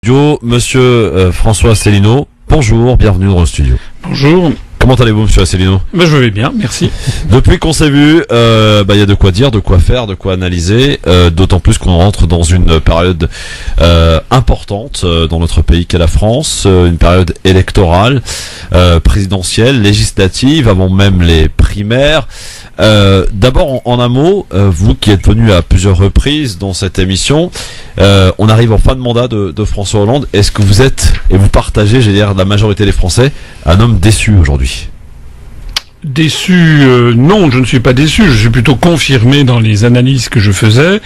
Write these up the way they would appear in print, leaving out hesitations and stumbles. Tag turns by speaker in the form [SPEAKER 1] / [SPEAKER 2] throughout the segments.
[SPEAKER 1] Monsieur François Asselineau, bonjour, bienvenue dans le studio.
[SPEAKER 2] Bonjour.
[SPEAKER 1] Comment allez-vous, monsieur Asselineau?
[SPEAKER 2] Je vais bien, merci.
[SPEAKER 1] Depuis qu'on s'est vu, y a de quoi dire, de quoi faire, de quoi analyser, d'autant plus qu'on rentre dans une période importante dans notre pays qu'est la France, une période électorale, présidentielle, législative, avant même les primaires. D'abord, en un mot, vous qui êtes venu à plusieurs reprises dans cette émission, on arrive en fin de mandat de François Hollande. Est-ce que vous êtes, et vous partagez, j'ai dire, la majorité des Français, un homme déçu aujourd'hui?
[SPEAKER 2] Déçu, non, je ne suis pas déçu, je suis plutôt confirmé dans les analyses que je faisais.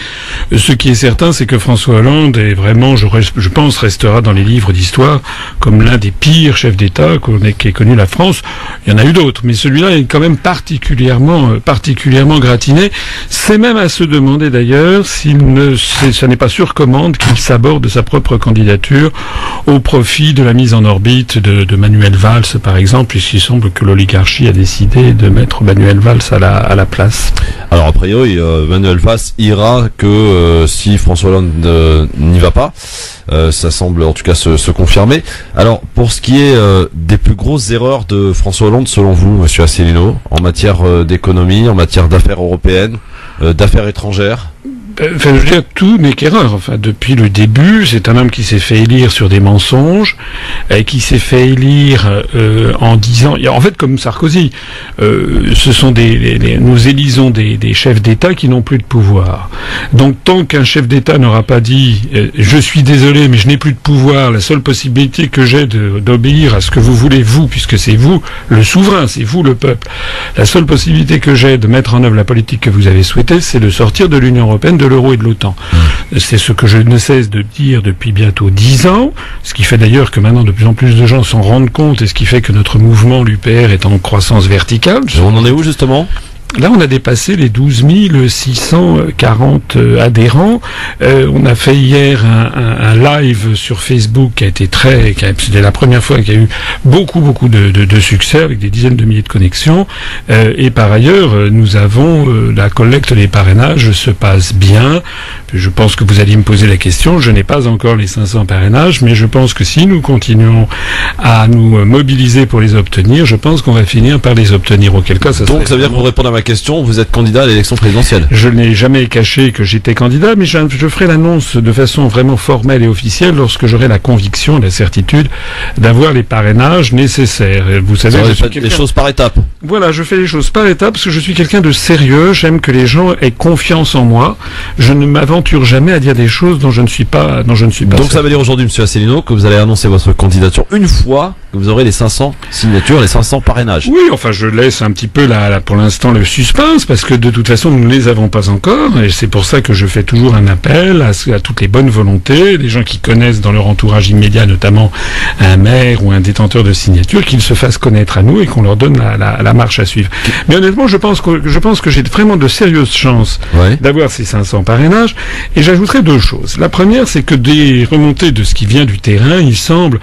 [SPEAKER 2] Ce qui est certain, c'est que François Hollande est vraiment, je pense, restera dans les livres d'histoire comme l'un des pires chefs d'État qu'ait connu la France. Il y en a eu d'autres, mais celui-là est quand même particulièrement gratiné. C'est même à se demander d'ailleurs ça n'est pas sur commande qu'il s'aborde de sa propre candidature au profit de la mise en orbite de Manuel Valls, par exemple, puisqu'il semble que l'oligarchie a décidé de mettre Manuel Valls à la place.
[SPEAKER 1] Alors a priori, Manuel Valls ira que si François Hollande n'y va pas. Ça semble en tout cas se confirmer. Alors pour ce qui est des plus grosses erreurs de François Hollande selon vous, monsieur Asselineau, en matière d'économie, en matière d'affaires européennes, d'affaires étrangères?
[SPEAKER 2] Enfin, je veux dire, tout n'est qu'erreur. Enfin, depuis le début, c'est un homme qui s'est fait élire sur des mensonges, qui s'est fait élire en disant, en fait, comme Sarkozy, ce sont nous élisons des chefs d'État qui n'ont plus de pouvoir. Donc, tant qu'un chef d'État n'aura pas dit, je suis désolé, mais je n'ai plus de pouvoir, la seule possibilité que j'ai d'obéir à ce que vous voulez, vous, puisque c'est vous le souverain, c'est vous le peuple, la seule possibilité que j'ai de mettre en œuvre la politique que vous avez souhaitée, c'est de sortir de l'Union européenne, de l'euro et de l'OTAN. C'est ce que je ne cesse de dire depuis bientôt 10 ans, ce qui fait d'ailleurs que maintenant de plus en plus de gens s'en rendent compte et ce qui fait que notre mouvement, l'UPR, est en croissance verticale.
[SPEAKER 1] On en est où justement ?
[SPEAKER 2] Là, on a dépassé les 12 640 adhérents. On a fait hier un live sur Facebook qui a été c'était la première fois qu'il y a eu beaucoup de succès avec des dizaines de milliers de connexions. Et par ailleurs, nous avons la collecte des parrainages se passe bien. Je pense que vous alliez me poser la question. Je n'ai pas encore les 500 parrainages, mais je pense que si nous continuons à nous mobiliser pour les obtenir, je pense qu'on va finir par les obtenir. Auquel cas, ça
[SPEAKER 1] donc ça veut dire, pour répondre à ma question, vous êtes candidat à l'élection présidentielle?
[SPEAKER 2] Je n'ai jamais caché que j'étais candidat, mais je ferai l'annonce de façon vraiment formelle et officielle lorsque j'aurai la conviction et la certitude d'avoir les parrainages nécessaires. Vous savez,
[SPEAKER 1] je fais les choses par étapes.
[SPEAKER 2] Voilà, je fais les choses par étapes parce que je suis quelqu'un de sérieux. J'aime que les gens aient confiance en moi. Je ne m'aventure jamais à dire des choses dont je ne suis pas. Donc
[SPEAKER 1] ça veut dire aujourd'hui, monsieur Asselineau, que vous allez annoncer votre candidature une fois que vous aurez les 500 signatures, les 500 parrainages.
[SPEAKER 2] Oui, enfin, je laisse un petit peu pour l'instant le suspense, parce que de toute façon, nous ne les avons pas encore, et c'est pour ça que je fais toujours un appel à toutes les bonnes volontés, des gens qui connaissent dans leur entourage immédiat, notamment un maire ou un détenteur de signature, qu'ils se fassent connaître à nous et qu'on leur donne la marche à suivre. Mais honnêtement, je pense que j'ai vraiment de sérieuses chances d'avoir ces 500 parrainages, et j'ajouterai deux choses. La première, c'est que des remontées de ce qui vient du terrain, il semble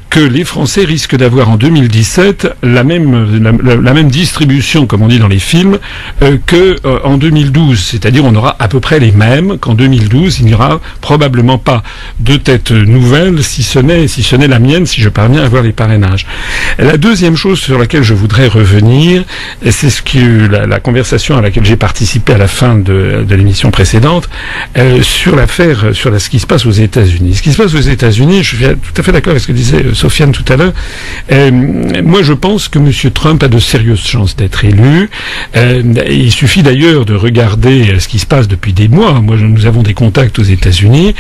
[SPEAKER 2] que les Français risquent d'avoir en 2017 la même distribution, comme on dit dans les films, que en 2012. C'est-à-dire on aura à peu près les mêmes qu'en 2012. Il n'y aura probablement pas de tête nouvelle, si ce n'est la mienne, si je parviens à avoir les parrainages. La deuxième chose sur laquelle je voudrais revenir, c'est la conversation à laquelle j'ai participé à la fin de l'émission précédente, sur ce qui se passe aux États-Unis. Ce qui se passe aux États-Unis, je suis tout à fait d'accord avec ce que disait Sofiane tout à l'heure. Moi, je pense que M. Trump a de sérieuses chances d'être élu. Il suffit d'ailleurs de regarder ce qui se passe depuis des mois. Nous avons des contacts aux États-Unis.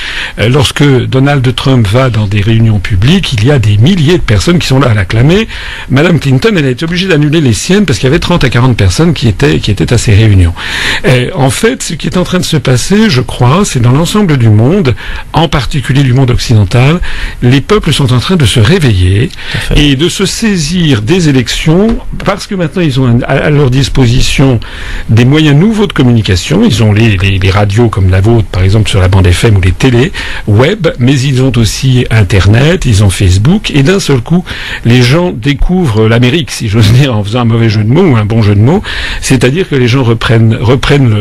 [SPEAKER 2] Lorsque Donald Trump va dans des réunions publiques, il y a des milliers de personnes qui sont là à l'acclamer. Madame Clinton, elle a été obligée d'annuler les siennes parce qu'il y avait 30 à 40 personnes qui étaient à ces réunions. En fait, ce qui est en train de se passer, je crois, c'est dans l'ensemble du monde, en particulier du monde occidental, les peuples sont en train de se réveiller et de se saisir des élections, parce que maintenant ils ont à leur disposition des moyens nouveaux de communication. Ils ont les radios comme la vôtre, par exemple sur la bande FM, ou les télés web, mais ils ont aussi Internet, ils ont Facebook, et d'un seul coup, les gens découvrent l'Amérique, si j'ose dire, en faisant un mauvais jeu de mots ou un bon jeu de mots, c'est-à-dire que les gens reprennent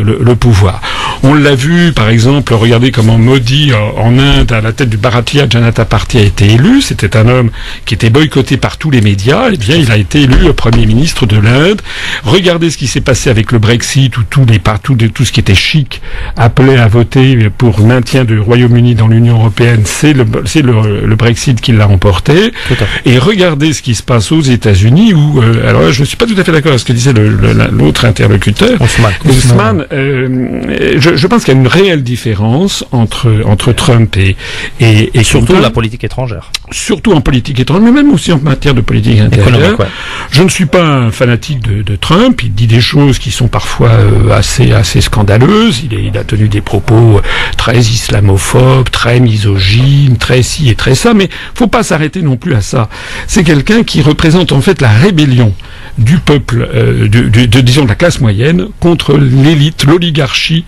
[SPEAKER 2] le pouvoir. On l'a vu, par exemple, regardez comment Modi en Inde, à la tête du Bharatiya Janata Party, a été élu. C'était un homme qui était boycotté par tous les médias. Eh bien, il a été élu Premier ministre de l'Inde. Regardez ce qui s'est passé avec le Brexit, où tout ce qui était chic appelait à voter pour le maintien du Royaume-Uni dans l'Union européenne. C'est le Brexit qui l'a emporté. Et regardez ce qui se passe aux États-Unis, où alors là, je ne suis pas tout à fait d'accord avec ce que disait l'autre interlocuteur, Ousmane. Je pense qu'il y a une réelle différence entre Trump et
[SPEAKER 3] surtout
[SPEAKER 2] Clinton.
[SPEAKER 3] la politique étrangère.
[SPEAKER 2] Surtout en politique étrangère, mais même aussi en matière de politique intérieure. Ouais. Je ne suis pas un fanatique de Trump. Il dit des choses qui sont parfois assez scandaleuses. Il a tenu des propos très islamophobes, très misogynes, très ci et très ça. Mais faut pas s'arrêter non plus à ça. C'est quelqu'un qui représente en fait la rébellion du peuple, disons de la classe moyenne, contre l'élite, l'oligarchie,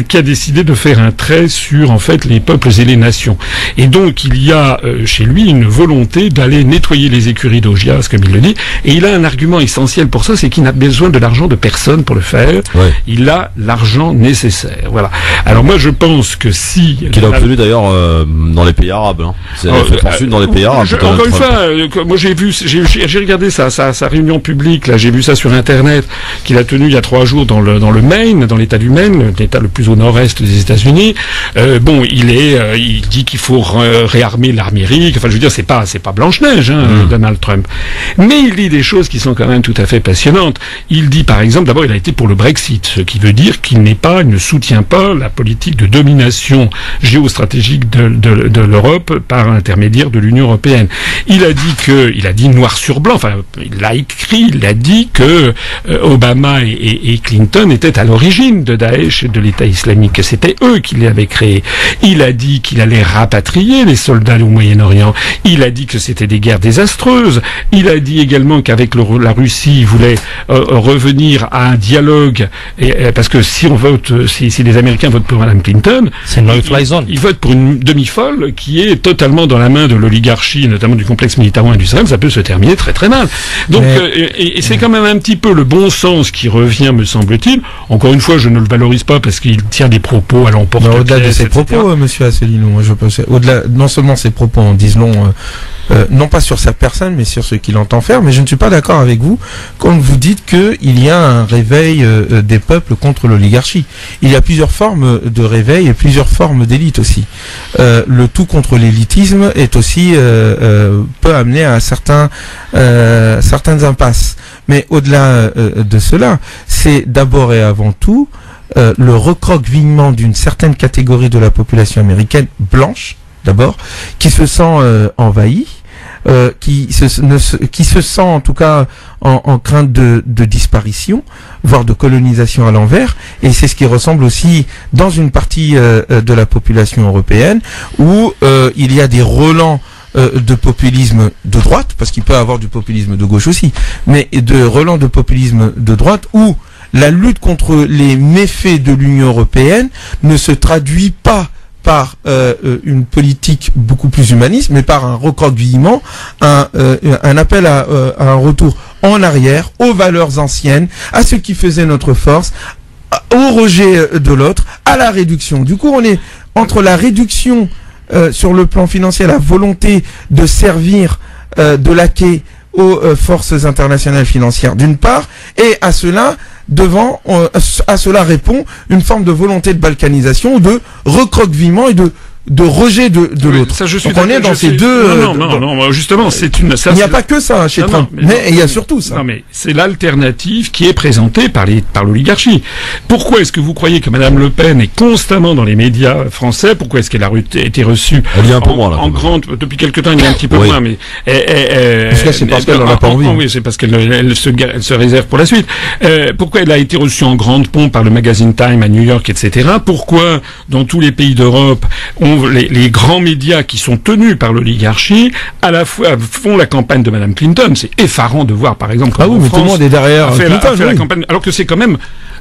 [SPEAKER 2] qui a décidé de faire un trait sur en fait les peuples et les nations. Et donc il y a chez lui une volonté d'aller nettoyer les écuries d'Augias, comme il le dit, et il a un argument essentiel pour ça, c'est qu'il n'a besoin de l'argent de personne pour le faire. Ouais. Il a l'argent nécessaire. Voilà. Alors moi je pense que si
[SPEAKER 1] qu'il a obtenu d'ailleurs dans les pays arabes, hein. C'est fait poursuivre dans les pays arabes.
[SPEAKER 2] Encore une fois, moi j'ai regardé sa réunion publique. Là, j'ai vu ça sur Internet, qu'il a tenu il y a 3 jours dans le Maine, dans l'État du Maine, l'État le plus au nord-est des États-Unis. Il dit qu'il faut réarmer l'Amérique. Enfin, je veux dire, c'est pas Blanche-Neige, Donald Trump. Mais il dit des choses qui sont quand même tout à fait passionnantes. Il dit, par exemple, d'abord, il a été pour le Brexit, ce qui veut dire qu'il ne soutient pas la politique de domination géostratégique de l'Europe par l'intermédiaire de l'Union européenne. Il a dit noir sur blanc. Enfin, il l'a écrit. Il a dit que Obama et Clinton étaient à l'origine de Daesh et de l'État islamique, que c'était eux qui l'avaient créé. Il a dit qu'il allait rapatrier les soldats au Moyen-Orient. Il a dit que c'était des guerres désastreuses. Il a dit également qu'avec la Russie, il voulait revenir à un dialogue, parce que si les Américains votent pour Mme Clinton,
[SPEAKER 3] c'est une no-fly zone.
[SPEAKER 2] Ils votent pour une demi-folle qui est totalement dans la main de l'oligarchie, notamment du complexe militaro-industriel. Ça peut se terminer très très mal. Donc et c'est quand même un petit peu le bon sens qui revient, me semble-t-il. Encore une fois, je ne le valorise pas parce qu'il tient des propos à l'emporte-pièce.
[SPEAKER 4] Au-delà de ses propos, monsieur Asselineau, moi je pense, au-delà, non seulement ses propos en disent long, non pas sur sa personne, mais sur ce qu'il entend faire. Mais je ne suis pas d'accord avec vous quand vous dites qu'il y a un réveil des peuples contre l'oligarchie. Il y a plusieurs formes de réveil et plusieurs formes d'élite aussi. Le tout contre l'élitisme est aussi peut amener à certaines impasses. Mais au-delà de cela, c'est d'abord et avant tout le recroquevillement d'une certaine catégorie de la population américaine blanche, d'abord, qui se sent envahie, qui se sent en tout cas en crainte de disparition, voire de colonisation à l'envers, et c'est ce qui ressemble aussi dans une partie de la population européenne, où il y a des relents de populisme de droite, parce qu'il peut y avoir du populisme de gauche aussi, mais de relents de populisme de droite où la lutte contre les méfaits de l'Union européenne ne se traduit pas par une politique beaucoup plus humaniste, mais par un recroquevillement, un appel à un retour en arrière, aux valeurs anciennes, à ce qui faisait notre force, au rejet de l'autre, à la réduction. Du coup, on est entre la réduction sur le plan financier, la volonté de servir de laquais aux forces internationales financières d'une part, et à cela répond une forme de volonté de balkanisation, de recroquevillement et de rejet de l'autre.
[SPEAKER 3] Ça, je suis
[SPEAKER 2] donc on est dans ces deux.
[SPEAKER 3] Non, justement, c'est une.
[SPEAKER 2] Ça, il n'y a pas que ça chez Trump, mais il y a surtout ça.
[SPEAKER 3] Non, mais c'est l'alternative qui est présentée par l'oligarchie. Pourquoi est-ce que vous croyez que Madame Le Pen est constamment dans les médias français? Pourquoi est-ce qu'elle a été reçue en grande depuis quelque temps? Il y a un petit peu moins, mais
[SPEAKER 2] c'est parce qu'elle n'en a pas envie.
[SPEAKER 3] Oui, c'est parce qu'elle se réserve pour la suite. Pourquoi elle a été reçue en grande pompe par le magazine Time à New York, etc. Pourquoi dans tous les pays d'Europe on
[SPEAKER 2] les grands médias qui sont tenus par l'oligarchie, à la fois font la campagne de Madame Clinton. C'est effarant de voir, par exemple,
[SPEAKER 4] comment tout le monde est derrière
[SPEAKER 2] Clinton, la campagne, alors que c'est quand même.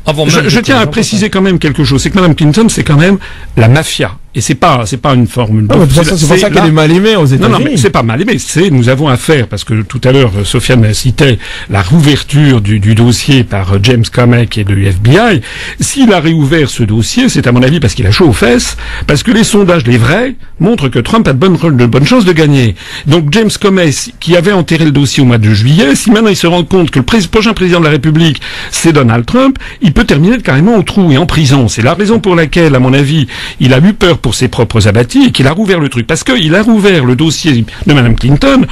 [SPEAKER 2] Je tiens à préciser quand même quelque chose, c'est que Madame Clinton, c'est quand même la mafia. Et c'est pas une formule.
[SPEAKER 4] De toute façon, c'est pour ça qu'elle est mal aimée aux États-Unis.
[SPEAKER 2] Non, mais c'est pas mal aimé. Nous avons affaire, parce que tout à l'heure, Sofiane citait la rouverture du dossier par James Comey et de l'FBI. S'il a réouvert ce dossier, c'est à mon avis parce qu'il a chaud aux fesses, parce que les sondages, les vrais, montrent que Trump a de bonnes chances de gagner. Donc James Comey, qui avait enterré le dossier au mois de juillet, si maintenant il se rend compte que le prochain président de la République, c'est Donald Trump, il peut terminer carrément au trou et en prison. C'est la raison pour laquelle, à mon avis, il a eu peur pour ses propres abattis et qu'il a rouvert le truc. Parce qu'il a rouvert le dossier de Madame Clinton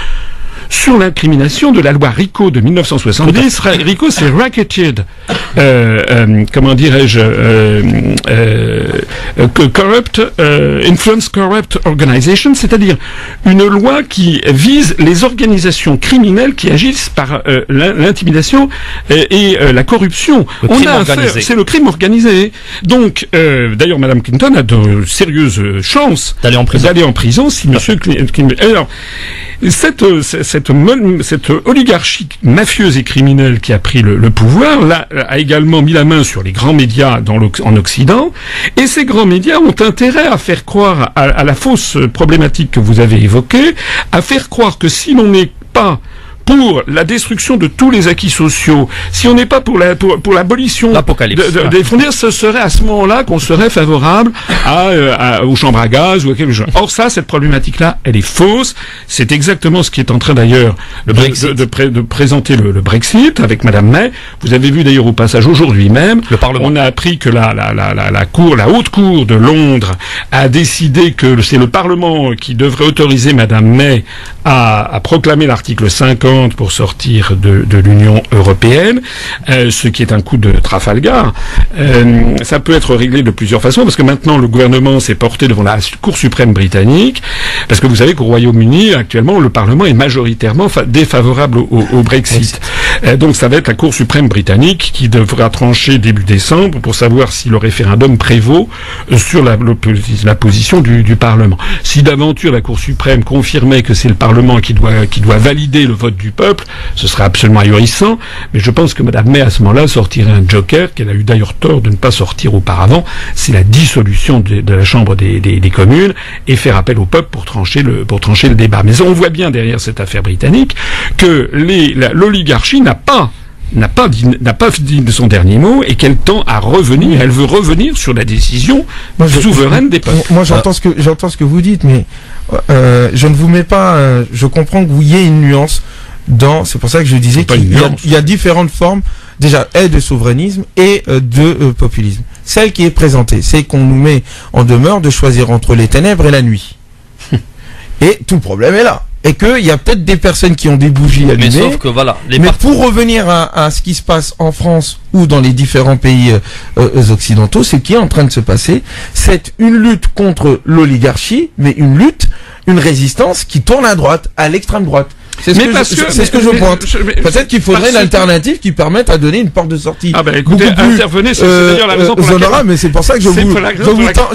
[SPEAKER 2] sur l'incrimination de la loi RICO de 1970. RICO, c'est Racketed, comment dirais-je, Influence Corrupt Organization, c'est-à-dire une loi qui vise les organisations criminelles qui agissent par l'intimidation et la corruption. C'est le crime organisé. Donc, d'ailleurs, Madame Clinton a de sérieuses chances d'aller en prison si Monsieur Clinton. Alors, cette oligarchie mafieuse et criminelle qui a pris le pouvoir, là, a également mis la main sur les grands médias en Occident, et ces grands médias ont intérêt à faire croire à la fausse problématique que vous avez évoquée, à faire croire que si l'on n'est pas pour la destruction de tous les acquis sociaux, si on n'est pas pour l'abolition des frontières, ce serait à ce moment-là qu'on serait favorable aux chambres à gaz ou à quelque chose. Or ça, cette problématique-là, elle est fausse. C'est exactement ce qui est en train d'ailleurs de présenter le Brexit avec Madame May. Vous avez vu d'ailleurs au passage aujourd'hui même, le Parlement. On a appris que la haute cour de Londres a décidé que c'est le Parlement qui devrait autoriser Madame May à proclamer l'article 50 pour sortir de l'Union européenne, ce qui est un coup de Trafalgar. Ça peut être réglé de plusieurs façons, parce que maintenant le gouvernement s'est porté devant la Cour suprême britannique, parce que vous savez qu'au Royaume-Uni, actuellement, le Parlement est majoritairement défavorable au Brexit. Donc ça va être la Cour suprême britannique qui devra trancher début décembre pour savoir si le référendum prévaut sur la position du Parlement. Si d'aventure la Cour suprême confirmait que c'est le Parlement qui doit valider le vote du peuple, ce serait absolument ahurissant, mais je pense que Madame May à ce moment-là sortirait un joker qu'elle a eu d'ailleurs tort de ne pas sortir auparavant, c'est la dissolution de la Chambre des communes et faire appel au peuple pour trancher le débat. Mais on voit bien derrière cette affaire britannique que l'oligarchie n'a pas dit de son dernier mot et qu'elle tend à revenir. Elle veut revenir sur la décision souveraine des peuples.
[SPEAKER 4] Moi, j'entends ce que vous dites, mais je ne vous mets pas. Je comprends que vous y ait une nuance c'est pour ça que je disais qu'il y a différentes formes. Déjà, de souverainisme et de populisme. Celle qui est présentée, c'est qu'on nous met en demeure de choisir entre les ténèbres et la nuit. Et tout le problème est là. Et qu'il y a peut-être des personnes qui ont des bougies allumées.
[SPEAKER 1] Mais sauf que voilà.
[SPEAKER 4] Pour revenir à ce qui se passe en France ou dans les différents pays occidentaux, ce qui est en train de se passer, c'est une lutte contre l'oligarchie, mais une résistance qui tourne à droite, à l'extrême droite. C'est ce que je pointe. Peut-être qu'il faudrait une alternative qui permette à donner une porte de sortie.
[SPEAKER 2] Ah ben écoutez, intervenez, c'est d'ailleurs la raison pour laquelle...
[SPEAKER 4] mais c'est pour ça que je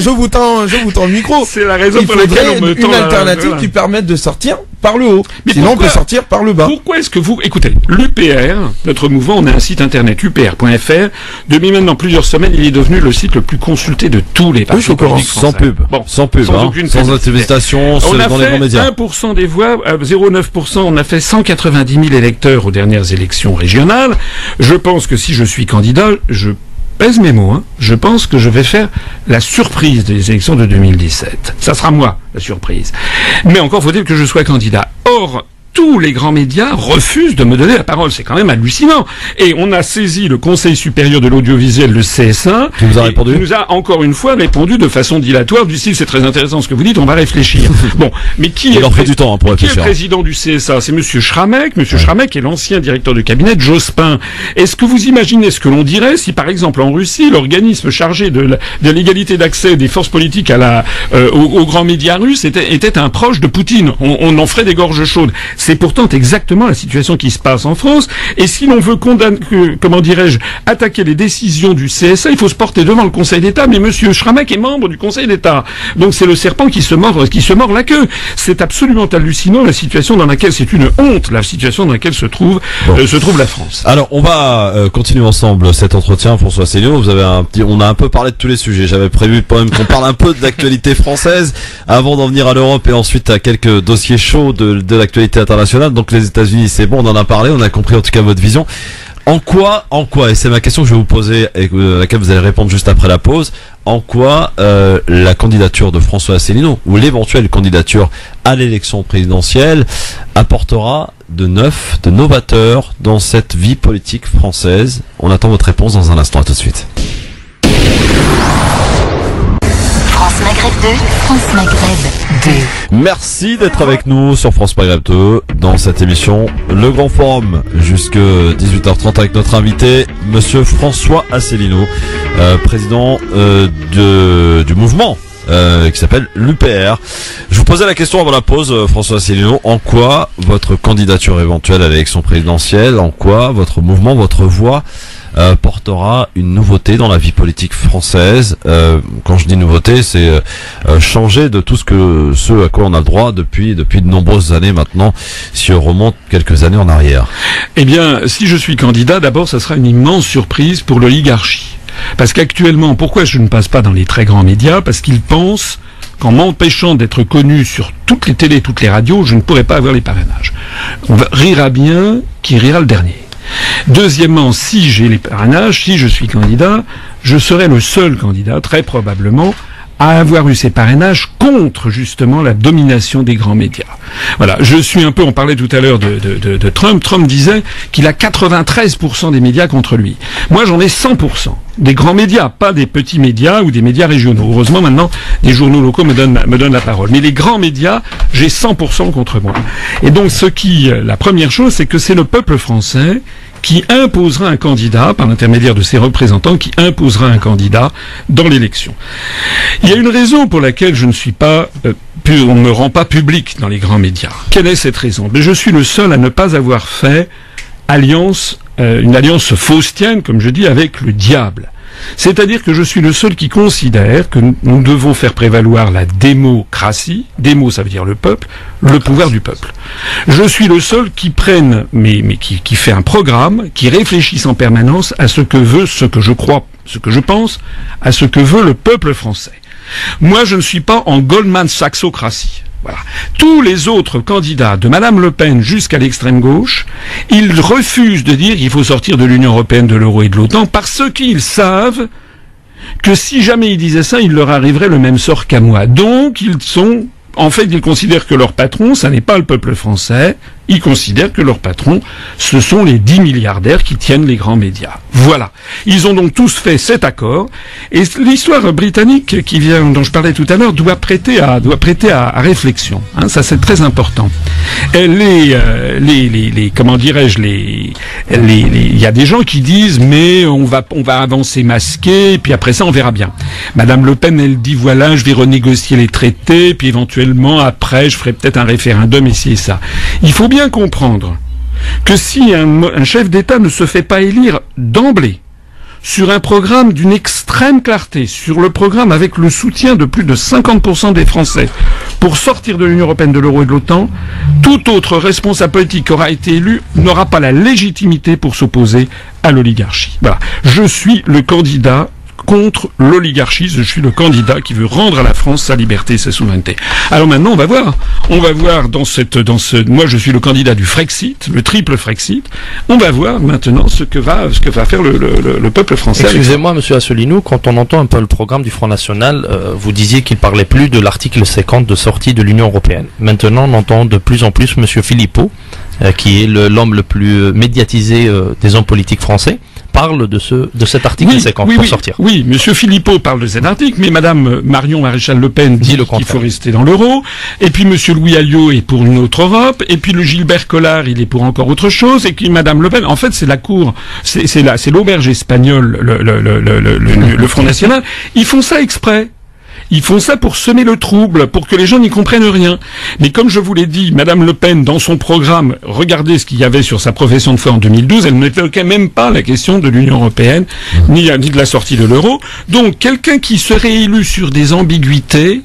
[SPEAKER 4] vous tends le micro.
[SPEAKER 2] C'est la raison pour laquelle on me tend
[SPEAKER 4] une alternative qui permette de sortir par le haut. Sinon on peut sortir par le bas.
[SPEAKER 2] Pourquoi est-ce que écoutez, l'UPR, notre mouvement, on a un site internet upr.fr. Depuis maintenant plusieurs semaines, il est devenu le site le plus consulté de tous les partis politiques français.
[SPEAKER 1] Sans pub. Sans invitation, dans les grands médias.
[SPEAKER 2] 1% des voix, 0,9%, on a fait 190 000 électeurs aux dernières élections régionales. Je pense que si je suis candidat, je pèse mes mots, je pense que je vais faire la surprise des élections de 2017. Ça sera moi, la surprise. Mais encore faut-il que je sois candidat. Or, tous les grands médias refusent de me donner la parole. C'est quand même hallucinant. Et on a saisi le Conseil supérieur de l'audiovisuel, le CSA.
[SPEAKER 1] Qui vous a répondu ?
[SPEAKER 2] Qui nous a encore une fois répondu de façon dilatoire, du style c'est très intéressant ce que vous dites, on va réfléchir. Bon, mais qui est le président du CSA ? C'est Monsieur Schramek. Monsieur Schramek est l'ancien directeur de cabinet de Jospin. Est-ce que vous imaginez ce que l'on dirait si, par exemple, en Russie, l'organisme chargé de l'égalité d'accès des forces politiques aux grands médias russes était un proche de Poutine ? On en ferait des gorges chaudes. c'est pourtant exactement la situation qui se passe en France. Et si l'on veut attaquer les décisions du CSA, il faut se porter devant le Conseil d'État. Mais monsieur Schrammeck est membre du Conseil d'État. Donc c'est le serpent qui se mord la queue. C'est absolument hallucinant la situation dans laquelle, c'est une honte, la situation dans laquelle se trouve la France.
[SPEAKER 1] Alors on va continuer ensemble cet entretien, François Asselineau. On a un peu parlé de tous les sujets. J'avais prévu quand même qu'on parle un peu de l'actualité française avant d'en venir à l'Europe et ensuite à quelques dossiers chauds de l'actualité internationale. Donc les États-Unis, c'est bon, on en a parlé, on a compris en tout cas votre vision. En quoi, et c'est ma question que je vais vous poser et à laquelle vous allez répondre juste après la pause, en quoi la candidature de François Asselineau ou l'éventuelle candidature à l'élection présidentielle apportera de neuf, de novateur dans cette vie politique française? On attend votre réponse dans un instant. À tout de suite.
[SPEAKER 5] France Maghreb 2, France Maghreb 2.
[SPEAKER 1] Merci d'être avec nous sur France Maghreb 2 dans cette émission Le Grand Forum jusque 18h30 avec notre invité monsieur François Asselineau, président du mouvement qui s'appelle l'UPR. Je vous posais la question avant la pause, François Asselineau, en quoi votre candidature éventuelle à l'élection présidentielle, en quoi votre mouvement, votre voix portera une nouveauté dans la vie politique française. Quand je dis nouveauté, c'est changer de tout ce à quoi on a le droit depuis de nombreuses années maintenant, si on remonte quelques années en arrière.
[SPEAKER 2] Eh bien, si je suis candidat, d'abord, ça sera une immense surprise pour l'oligarchie. Parce qu'actuellement, pourquoi je ne passe pas dans les très grands médias? Parce qu'ils pensent qu'en m'empêchant d'être connu sur toutes les télés, toutes les radios, je ne pourrai pas avoir les parrainages. On rira bien qui rira le dernier. Deuxièmement, si j'ai les parrainages, si je suis candidat, je serai le seul candidat, très probablement, à avoir eu ces parrainages contre justement la domination des grands médias. Voilà, je suis un peu, on parlait tout à l'heure de Trump. Trump disait qu'il a 93% des médias contre lui. Moi, j'en ai 100%. Des grands médias, pas des petits médias ou des médias régionaux. Heureusement, maintenant, des journaux locaux me donnent la parole. Mais les grands médias, j'ai 100% contre moi. Et donc, la première chose, c'est que c'est le peuple français qui imposera un candidat, par l'intermédiaire de ses représentants, qui imposera un candidat dans l'élection. Il y a une raison pour laquelle je ne suis pas, on ne me rend pas public dans les grands médias. Quelle est cette raison? Je suis le seul à ne pas avoir fait une alliance faustienne, comme je dis, avec le diable. C'est-à-dire que je suis le seul qui considère que nous devons faire prévaloir la démocratie, démo ça veut dire le peuple, le pouvoir du peuple. Je suis le seul qui prenne, qui fait un programme, qui réfléchisse en permanence à ce que veut, ce que je crois, ce que je pense, à ce que veut le peuple français. Moi, je ne suis pas en Goldman Sachsocratie. Voilà. Tous les autres candidats, de Madame Le Pen jusqu'à l'extrême gauche, ils refusent de dire qu'il faut sortir de l'Union européenne, de l'euro et de l'OTAN parce qu'ils savent que si jamais ils disaient ça, il leur arriverait le même sort qu'à moi. Donc, ils considèrent que leur patron, ça n'est pas le peuple français, ils considèrent que leur patron, ce sont les 10 milliardaires qui tiennent les grands médias. Voilà. Ils ont donc tous fait cet accord, et l'histoire britannique dont je parlais tout à l'heure, doit prêter à réflexion. Hein, ça c'est très important. Comment dirais-je, il y a des gens qui disent, mais on va avancer masqué, et puis après ça on verra bien. Madame Le Pen, elle dit, voilà, je vais renégocier les traités, puis éventuellement après je ferai peut-être un référendum ici et ça. Il faut bien comprendre que si un chef d'État ne se fait pas élire d'emblée sur un programme d'une extrême clarté, sur le programme avec le soutien de plus de 50% des Français pour sortir de l'Union européenne, de l'euro et de l'OTAN, tout autre responsable politique qui aura été élu n'aura pas la légitimité pour s'opposer à l'oligarchie. Voilà. Je suis le candidat contre l'oligarchie, je suis le candidat qui veut rendre à la France sa liberté et sa souveraineté. Alors maintenant, on va voir moi je suis le candidat du Frexit, le triple Frexit. On va voir maintenant ce que va faire le peuple français.
[SPEAKER 6] Excusez-moi, monsieur Asselineau, quand on entend un peu le programme du Front National, vous disiez qu'il parlait plus de l'article 50 de sortie de l'Union européenne. Maintenant, on entend de plus en plus monsieur Philippot, qui est l'homme le plus médiatisé des hommes politiques français, parle de cet article 50 pour sortir.
[SPEAKER 2] Oui, monsieur Philippot parle de cet article, mais madame Marion Maréchal Le Pen dit qu'il faut rester dans l'euro, et puis monsieur Louis Alliot est pour une autre Europe, et puis le Gilbert Collard, il est pour encore autre chose, et puis madame Le Pen, en fait, c'est la cour, c'est l'auberge espagnole, le Front National, ils font ça exprès. Ils font ça pour semer le trouble, pour que les gens n'y comprennent rien. Mais comme je vous l'ai dit, Madame Le Pen, dans son programme, regardez ce qu'il y avait sur sa profession de foi en 2012, elle n'évoquait même pas la question de l'Union européenne, ni de la sortie de l'euro. Donc, quelqu'un qui serait élu sur des ambiguïtés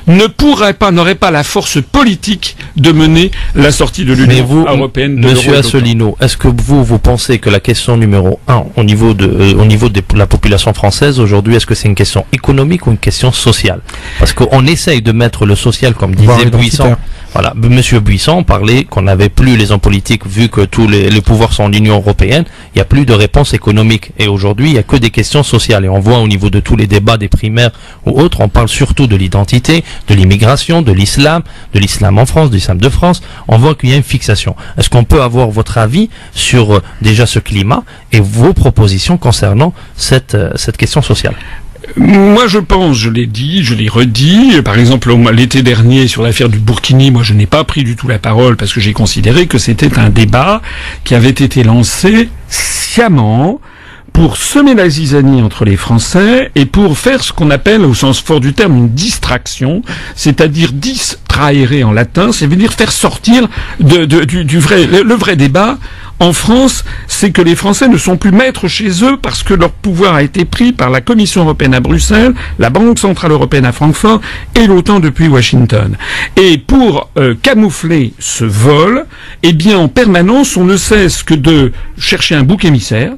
[SPEAKER 2] n'aurait pas la force politique de mener la sortie de l'Union européenne.
[SPEAKER 6] Monsieur Asselineau, est-ce que vous pensez que la question numéro 1 au niveau de la population française aujourd'hui, est-ce que c'est une question économique ou une question sociale? Parce qu'on essaye de mettre le social, comme disait Buisson. Voilà, Monsieur Buisson parlait qu'on n'avait plus les hommes politiques, vu que tous les pouvoirs sont en Union européenne, il n'y a plus de réponse économique. Et aujourd'hui, il n'y a que des questions sociales. Et on voit au niveau de tous les débats des primaires ou autres, on parle surtout de l'identité, de l'immigration, de l'islam en France, de l'islam de France. On voit qu'il y a une fixation. Est-ce qu'on peut avoir votre avis sur déjà ce climat et vos propositions concernant cette question sociale?
[SPEAKER 2] Moi, je pense, je l'ai dit, je l'ai redit. Par exemple, l'été dernier, sur l'affaire du Burkini, moi, je n'ai pas pris du tout la parole parce que j'ai considéré que c'était un débat qui avait été lancé sciemment pour semer la zizanie entre les Français et pour faire ce qu'on appelle, au sens fort du terme, une distraction, c'est-à-dire distraere en latin, c'est-à-dire faire sortir du vrai, le vrai débat. En France, c'est que les Français ne sont plus maîtres chez eux parce que leur pouvoir a été pris par la Commission européenne à Bruxelles, la Banque centrale européenne à Francfort et l'OTAN depuis Washington. Et pour camoufler ce vol, eh bien, en permanence, on ne cesse que de chercher un bouc émissaire.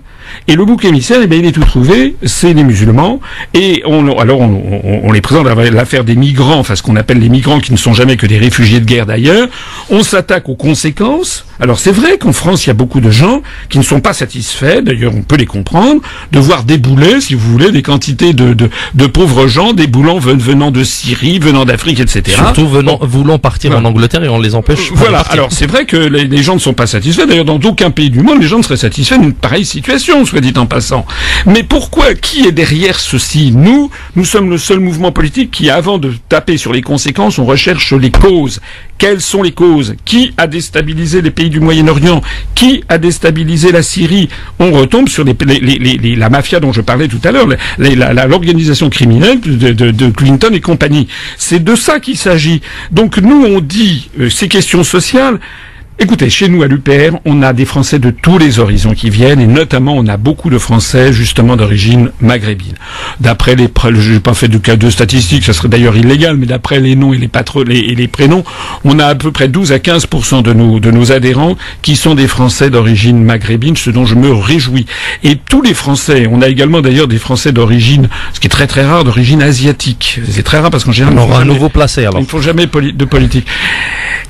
[SPEAKER 2] Et le bouc émissaire, eh bien, il est tout trouvé, c'est les musulmans. Et on les présente à l'affaire des migrants, enfin ce qu'on appelle les migrants qui ne sont jamais que des réfugiés de guerre d'ailleurs. On s'attaque aux conséquences. Alors c'est vrai qu'en France, il y a beaucoup de gens qui ne sont pas satisfaits, d'ailleurs on peut les comprendre, de voir débouler, si vous voulez, des quantités de pauvres gens déboulant venant de Syrie, venant d'Afrique, etc.
[SPEAKER 6] Surtout voulant partir en Angleterre et on les empêche.
[SPEAKER 2] Voilà, alors c'est vrai que les gens ne sont pas satisfaits. D'ailleurs, dans aucun pays du monde, les gens ne seraient satisfaits d'une pareille situation, soit dit en passant. Mais pourquoi? Qui est derrière ceci? Nous sommes le seul mouvement politique qui, avant de taper sur les conséquences, on recherche les causes. Quelles sont les causes? Qui a déstabilisé les pays du Moyen-Orient? Qui a déstabilisé la Syrie? On retombe sur la mafia dont je parlais tout à l'heure, l'organisation criminelle de Clinton et compagnie. C'est de ça qu'il s'agit. Donc nous, on dit ces questions sociales. Écoutez, chez nous à l'UPR, on a des Français de tous les horizons qui viennent, et notamment on a beaucoup de Français justement d'origine maghrébine. D'après j'ai pas fait de statistiques, ça serait d'ailleurs illégal, mais d'après les noms et les prénoms, on a à peu près 12 à 15% de nos adhérents qui sont des Français d'origine maghrébine, ce dont je me réjouis. Et tous les Français, on a également d'ailleurs des Français d'origine, ce qui est très très rare, d'origine asiatique. C'est très rare parce qu'en général,
[SPEAKER 6] on aura un nouveau placé alors.
[SPEAKER 2] Ils ne font jamais de politique.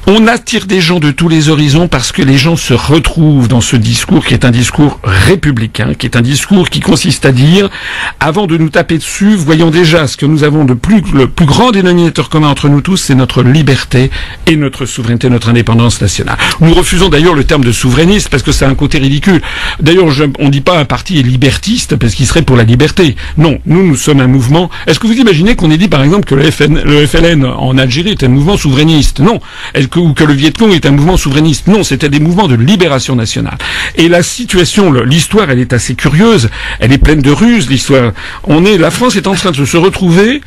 [SPEAKER 2] On attire des gens de tous les horizons parce que les gens se retrouvent dans ce discours qui est un discours républicain, qui est un discours qui consiste à dire, avant de nous taper dessus, voyons déjà ce que nous avons le plus grand dénominateur commun entre nous tous, c'est notre liberté et notre souveraineté, notre indépendance nationale. Nous refusons d'ailleurs le terme de souverainiste parce que ça a un côté ridicule. D'ailleurs, on ne dit pas un parti est libertiste parce qu'il serait pour la liberté. Non, nous sommes un mouvement. Est-ce que vous imaginez qu'on ait dit par exemple que le FLN en Algérie est un mouvement souverainiste? Non. Ou que le Viet Cong est un mouvement souverainiste. Non, c'était des mouvements de libération nationale. Et la situation, l'histoire, elle est assez curieuse. Elle est pleine de ruses, l'histoire. La France est en train de se retrouver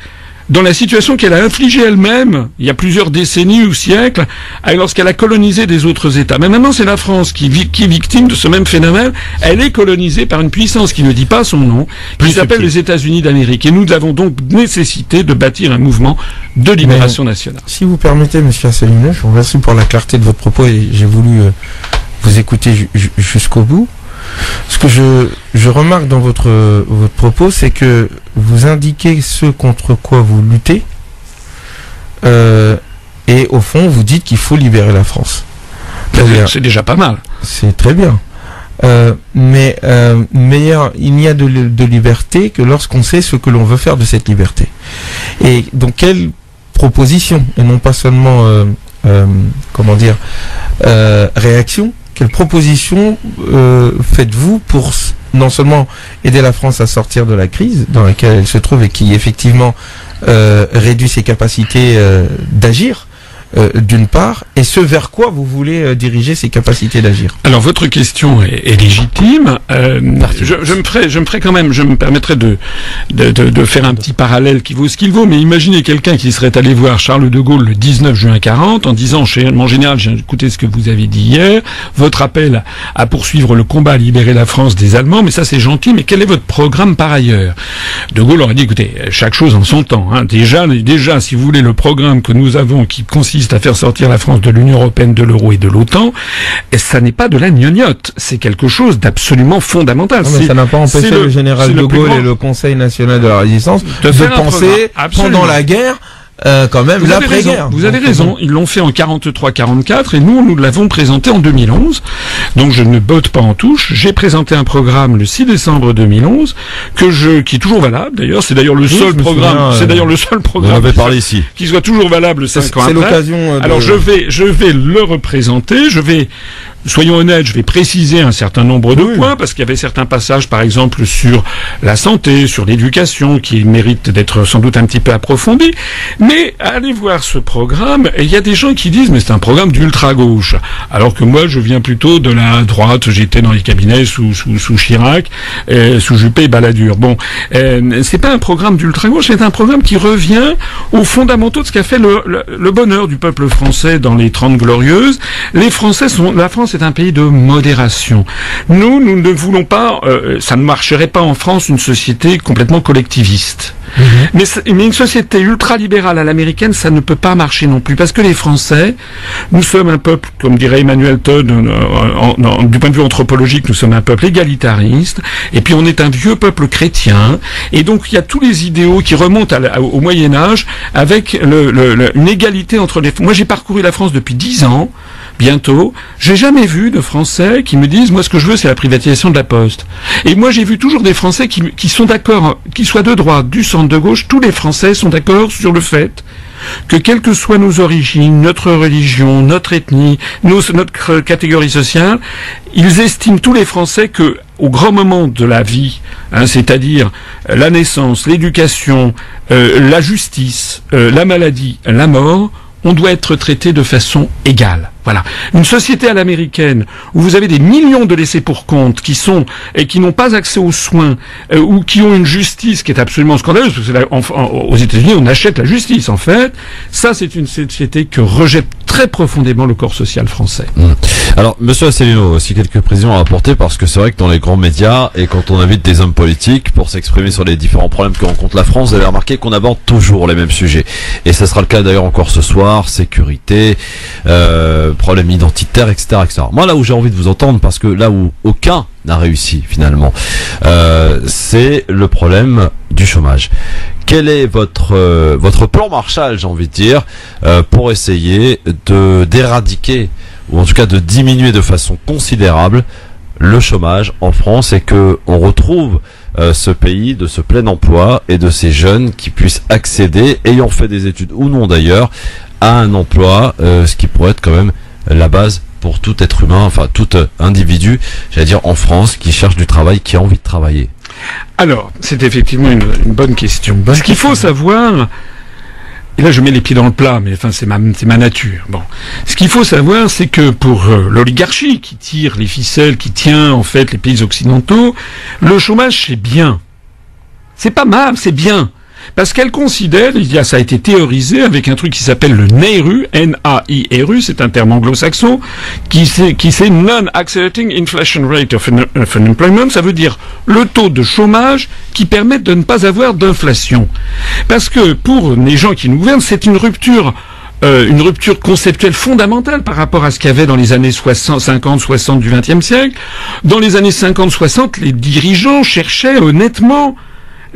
[SPEAKER 2] dans la situation qu'elle a infligée elle-même, il y a plusieurs décennies ou siècles, lorsqu'elle a colonisé des autres États. Mais maintenant, c'est la France qui est victime de ce même phénomène. Elle est colonisée par une puissance qui ne dit pas son nom, qui s'appelle les États-Unis d'Amérique. Et nous avons donc nécessité de bâtir un mouvement de libération nationale.
[SPEAKER 4] Si vous permettez, monsieur Asselineau, je vous remercie pour la clarté de votre propos et j'ai voulu vous écouter jusqu'au bout. Ce que je remarque dans votre propos, c'est que vous indiquez ce contre quoi vous luttez, et au fond, vous dites qu'il faut libérer la France.
[SPEAKER 2] C'est déjà pas mal.
[SPEAKER 4] C'est très bien. Mais il n'y a de liberté que lorsqu'on sait ce que l'on veut faire de cette liberté. Et donc, quelle proposition, et non pas seulement, réaction, quelle proposition faites-vous pour non seulement aider la France à sortir de la crise dans laquelle elle se trouve et qui effectivement réduit ses capacités d'agir, d'une part, et ce vers quoi vous voulez diriger ces capacités d'agir.
[SPEAKER 2] Alors votre question est légitime. Je me permettrai de faire un petit parallèle qui vaut ce qu'il vaut, mais imaginez quelqu'un qui serait allé voir Charles de Gaulle le 19 juin 40 en disant, en général, j'ai écouté ce que vous avez dit hier, votre appel à poursuivre le combat à libérer la France des Allemands, mais ça c'est gentil, mais quel est votre programme par ailleurs? De Gaulle aurait dit, écoutez, chaque chose en son temps. Hein. Déjà, si vous voulez, le programme que nous avons qui consiste à faire sortir la France de l'Union européenne, de l'euro et de l'OTAN, ça n'est pas de la gnognotte, c'est quelque chose d'absolument fondamental.
[SPEAKER 4] Non, mais ça n'a pas empêché le général de Gaulle et le Conseil national de la Résistance de penser pendant la guerre quand même l'après-guerre.
[SPEAKER 2] Vous avez raison, ils l'ont fait en 43-44 et nous l'avons présenté en 2011. Donc je ne botte pas en touche. J'ai présenté un programme le 6 décembre 2011 qui est toujours valable d'ailleurs. C'est d'ailleurs le seul programme. C'est d'ailleurs le seul programme.
[SPEAKER 1] On avait parlé ici.
[SPEAKER 2] Qui soit toujours valable 5 ans après.
[SPEAKER 4] C'est l'occasion.
[SPEAKER 2] Alors je vais le représenter. Soyons honnêtes, je vais préciser un certain nombre de points, parce qu'il y avait certains passages, par exemple, sur la santé, sur l'éducation, qui méritent d'être sans doute un petit peu approfondis. Mais allez voir ce programme, et il y a des gens qui disent, mais c'est un programme d'ultra-gauche. Alors que moi, je viens plutôt de la droite, j'étais dans les cabinets sous Chirac, sous Juppé et Balladur. Bon, c'est pas un programme d'ultra-gauche, c'est un programme qui revient aux fondamentaux de ce qu'a fait le bonheur du peuple français dans les 30 Glorieuses. La France est un pays de modération. Nous ne voulons pas, ça ne marcherait pas en France, une société complètement collectiviste. Mais une société ultralibérale à l'américaine, ça ne peut pas marcher non plus, parce que les Français, nous sommes un peuple, comme dirait Emmanuel Todd, du point de vue anthropologique, nous sommes un peuple égalitariste, et puis on est un vieux peuple chrétien, et donc il y a tous les idéaux qui remontent au Moyen-Âge, avec une égalité entre les... Moi j'ai parcouru la France depuis 10 ans, bientôt, j'ai jamais vu de Français qui me disent, moi ce que je veux c'est la privatisation de la Poste. Et moi j'ai vu toujours des Français qui sont d'accord, qu'ils soient de droite, du centre, de gauche, tous les Français sont d'accord sur le fait que quelles que soient nos origines, notre religion, notre ethnie, notre catégorie sociale, ils estiment tous les Français que au grand moment de la vie, c'est-à-dire la naissance, l'éducation, la justice, la maladie, la mort, on doit être traité de façon égale. Voilà. Une société à l'américaine où vous avez des millions de laissés pour compte qui n'ont pas accès aux soins ou qui ont une justice qui est absolument scandaleuse, parce que aux États-Unis on achète la justice en fait. Ça c'est une société que rejette très profondément le corps social français.
[SPEAKER 1] Alors Monsieur Asselineau, aussi quelques précisions à apporter, parce que c'est vrai que dans les grands médias et quand on invite des hommes politiques pour s'exprimer sur les différents problèmes que rencontre la France, vous avez remarqué qu'on aborde toujours les mêmes sujets. Et ça sera le cas d'ailleurs encore ce soir, sécurité, problèmes identitaires, etc., etc. Moi, là où j'ai envie de vous entendre, parce que là où aucun n'a réussi finalement, c'est le problème du chômage. Quel est votre plan Marshall, j'ai envie de dire, pour essayer d'éradiquer, ou en tout cas de diminuer de façon considérable le chômage en France, et que on retrouve ce pays de ce plein emploi et de ces jeunes qui puissent accéder, ayant fait des études ou non d'ailleurs, à un emploi, ce qui pourrait être quand même la base pour tout être humain, enfin tout individu, j'allais dire en France, qui cherche du travail, qui a envie de travailler.
[SPEAKER 2] Alors, c'est effectivement une bonne question. Ce qu'il faut savoir, et là je mets les pieds dans le plat, mais enfin c'est ma nature. Bon, ce qu'il faut savoir, c'est que pour l'oligarchie qui tire les ficelles, qui tient en fait les pays occidentaux, le chômage c'est bien. C'est pas mal, c'est bien. Parce qu'elle considère, ça a été théorisé avec un truc qui s'appelle le NAIRU, N-A-I-R-U, c'est un terme anglo-saxon, qui c'est Non-Accelerating Inflation Rate of Unemployment, ça veut dire le taux de chômage qui permet de ne pas avoir d'inflation. Parce que pour les gens qui nous gouvernent, c'est une rupture conceptuelle fondamentale par rapport à ce qu'il y avait dans les années 50-60 du XXe siècle. Dans les années 50-60, les dirigeants cherchaient honnêtement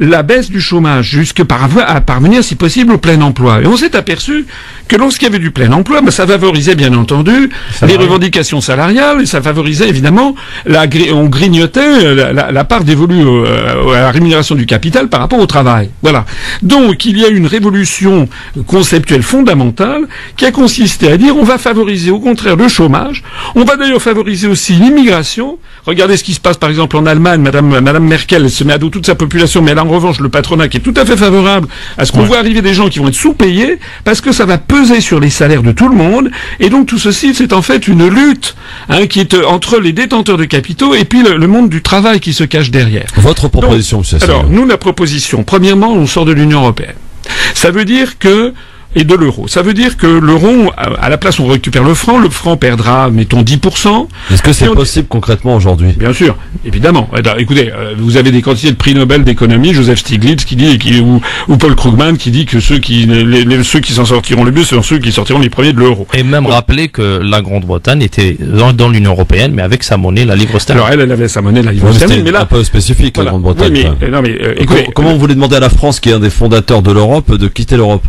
[SPEAKER 2] la baisse du chômage, jusque à parvenir, si possible, au plein emploi. Et on s'est aperçu que lorsqu'il y avait du plein emploi, ça favorisait bien entendu les revendications salariales, et ça favorisait évidemment on grignotait la part dévolue à la rémunération du capital par rapport au travail. Voilà. Donc il y a une révolution conceptuelle fondamentale qui a consisté à dire on va favoriser au contraire le chômage, on va d'ailleurs favoriser aussi l'immigration. Regardez ce qui se passe par exemple en Allemagne, Madame Merkel, elle se met à dos toute sa population, mais elle a en revanche le patronat qui est tout à fait favorable à ce qu'on voit arriver des gens qui vont être sous-payés parce que ça va peser sur les salaires de tout le monde. Et donc tout ceci, c'est en fait une lutte qui est entre les détenteurs de capitaux et puis le monde du travail qui se cache derrière.
[SPEAKER 1] Votre proposition, M.
[SPEAKER 2] Alors, nous, la proposition, premièrement, on sort de l'Union européenne. Ça veut dire que et de l'euro. Ça veut dire que l'euro, à la place on récupère le franc perdra, mettons, 10%.
[SPEAKER 1] Est-ce que c'est possible concrètement aujourd'hui?
[SPEAKER 2] Bien sûr, évidemment. Écoutez, vous avez des quantités de prix Nobel d'économie, Joseph Stiglitz qui dit, ou Paul Krugman qui dit que ceux qui s'en sortiront le mieux sont ceux qui sortiront les premiers de l'euro.
[SPEAKER 6] Et même rappeler que la Grande-Bretagne était dans l'Union européenne, mais avec sa monnaie, la livre sterling.
[SPEAKER 2] Alors elle avait sa monnaie, la livre sterling, mais là
[SPEAKER 1] un peu spécifique, voilà. La Grande-Bretagne.
[SPEAKER 2] Oui, écoutez,
[SPEAKER 1] comment vous voulez demander à la France, qui est un des fondateurs de l'Europe, de quitter l'Europe?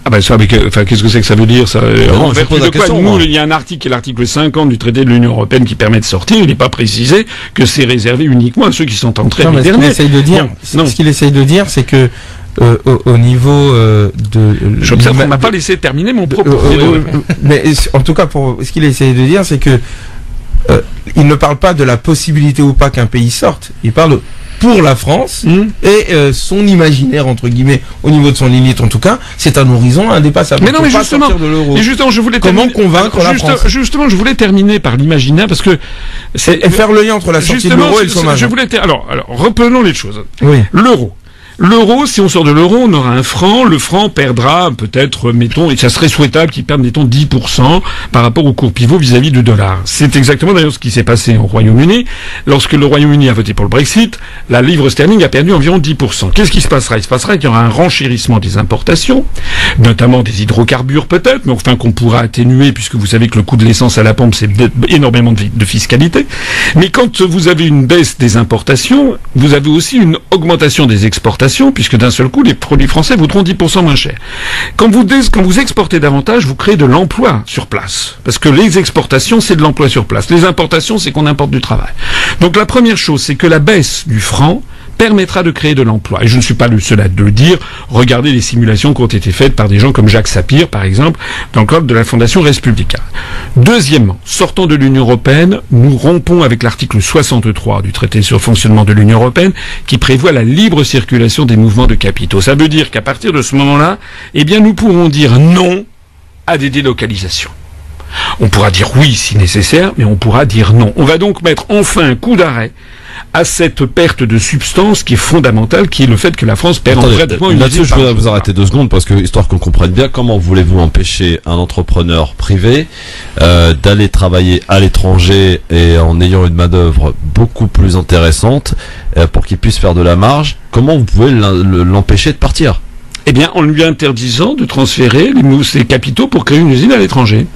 [SPEAKER 2] Ah ben ça, mais qu'est-ce que c'est que ça veut dire ça?
[SPEAKER 1] En vertu de quoi,
[SPEAKER 2] nous, il y a un article qui est l'article 50 du traité de l'Union européenne qui permet de sortir. Il n'est pas précisé que c'est réservé uniquement à ceux qui sont entrés l'année dernière.
[SPEAKER 4] Ce qu'il essaye de dire, c'est que au niveau de...
[SPEAKER 2] J'observe qu'on m'a pas laissé terminer mon propos.
[SPEAKER 4] Mais en tout cas, ce qu'il essaye de dire, c'est que il ne parle pas de la possibilité ou pas qu'un pays sorte. Il parle pour la France et son imaginaire, entre guillemets, au niveau de son limite, en tout cas, c'est un horizon indépassable.
[SPEAKER 2] Mais non, mais justement, je voulais
[SPEAKER 4] comment convaincre la France?
[SPEAKER 2] Justement, je voulais terminer par l'imaginaire parce que
[SPEAKER 4] et faire le lien entre la sortie de l'euro et le chômage.
[SPEAKER 2] Alors, reprenons les choses.
[SPEAKER 4] Oui.
[SPEAKER 2] L'euro, si on sort de l'euro, on aura un franc. Le franc perdra peut-être, mettons, et ça serait souhaitable qu'il perde, mettons, 10% par rapport au cours pivot vis-à-vis du dollar. C'est exactement d'ailleurs ce qui s'est passé au Royaume-Uni. Lorsque le Royaume-Uni a voté pour le Brexit, la livre sterling a perdu environ 10%. Qu'est-ce qui se passera? Il se passera qu'il y aura un renchérissement des importations, notamment des hydrocarbures peut-être, mais enfin qu'on pourra atténuer puisque vous savez que le coût de l'essence à la pompe, c'est énormément de fiscalité. Mais quand vous avez une baisse des importations, vous avez aussi une augmentation des exportations, puisque d'un seul coup, les produits français vaudront 10% moins cher. Quand vous exportez davantage, vous créez de l'emploi sur place. Parce que les exportations, c'est de l'emploi sur place. Les importations, c'est qu'on importe du travail. Donc la première chose, c'est que la baisse du franc permettra de créer de l'emploi. Et je ne suis pas le seul à le dire. Regardez les simulations qui ont été faites par des gens comme Jacques Sapir, par exemple, dans le cadre de la Fondation Respublica. Deuxièmement, sortant de l'Union européenne, nous rompons avec l'article 63 du traité sur le fonctionnement de l'Union européenne, qui prévoit la libre circulation des mouvements de capitaux. Ça veut dire qu'à partir de ce moment-là, eh bien, nous pourrons dire non à des délocalisations. On pourra dire oui si nécessaire, mais on pourra dire non. On va donc mettre enfin un coup d'arrêt à cette perte de substance qui est fondamentale, qui est le fait que la France perd pratiquement une
[SPEAKER 1] là-dessus, je voudrais vous arrêter 2 secondes parce que, histoire qu'on comprenne bien, comment voulez-vous empêcher un entrepreneur privé d'aller travailler à l'étranger et en ayant une main-d'œuvre beaucoup plus intéressante pour qu'il puisse faire de la marge? Comment vous pouvez l'empêcher de partir?
[SPEAKER 2] Eh bien, en lui interdisant de transférer ses capitaux pour créer une usine à l'étranger.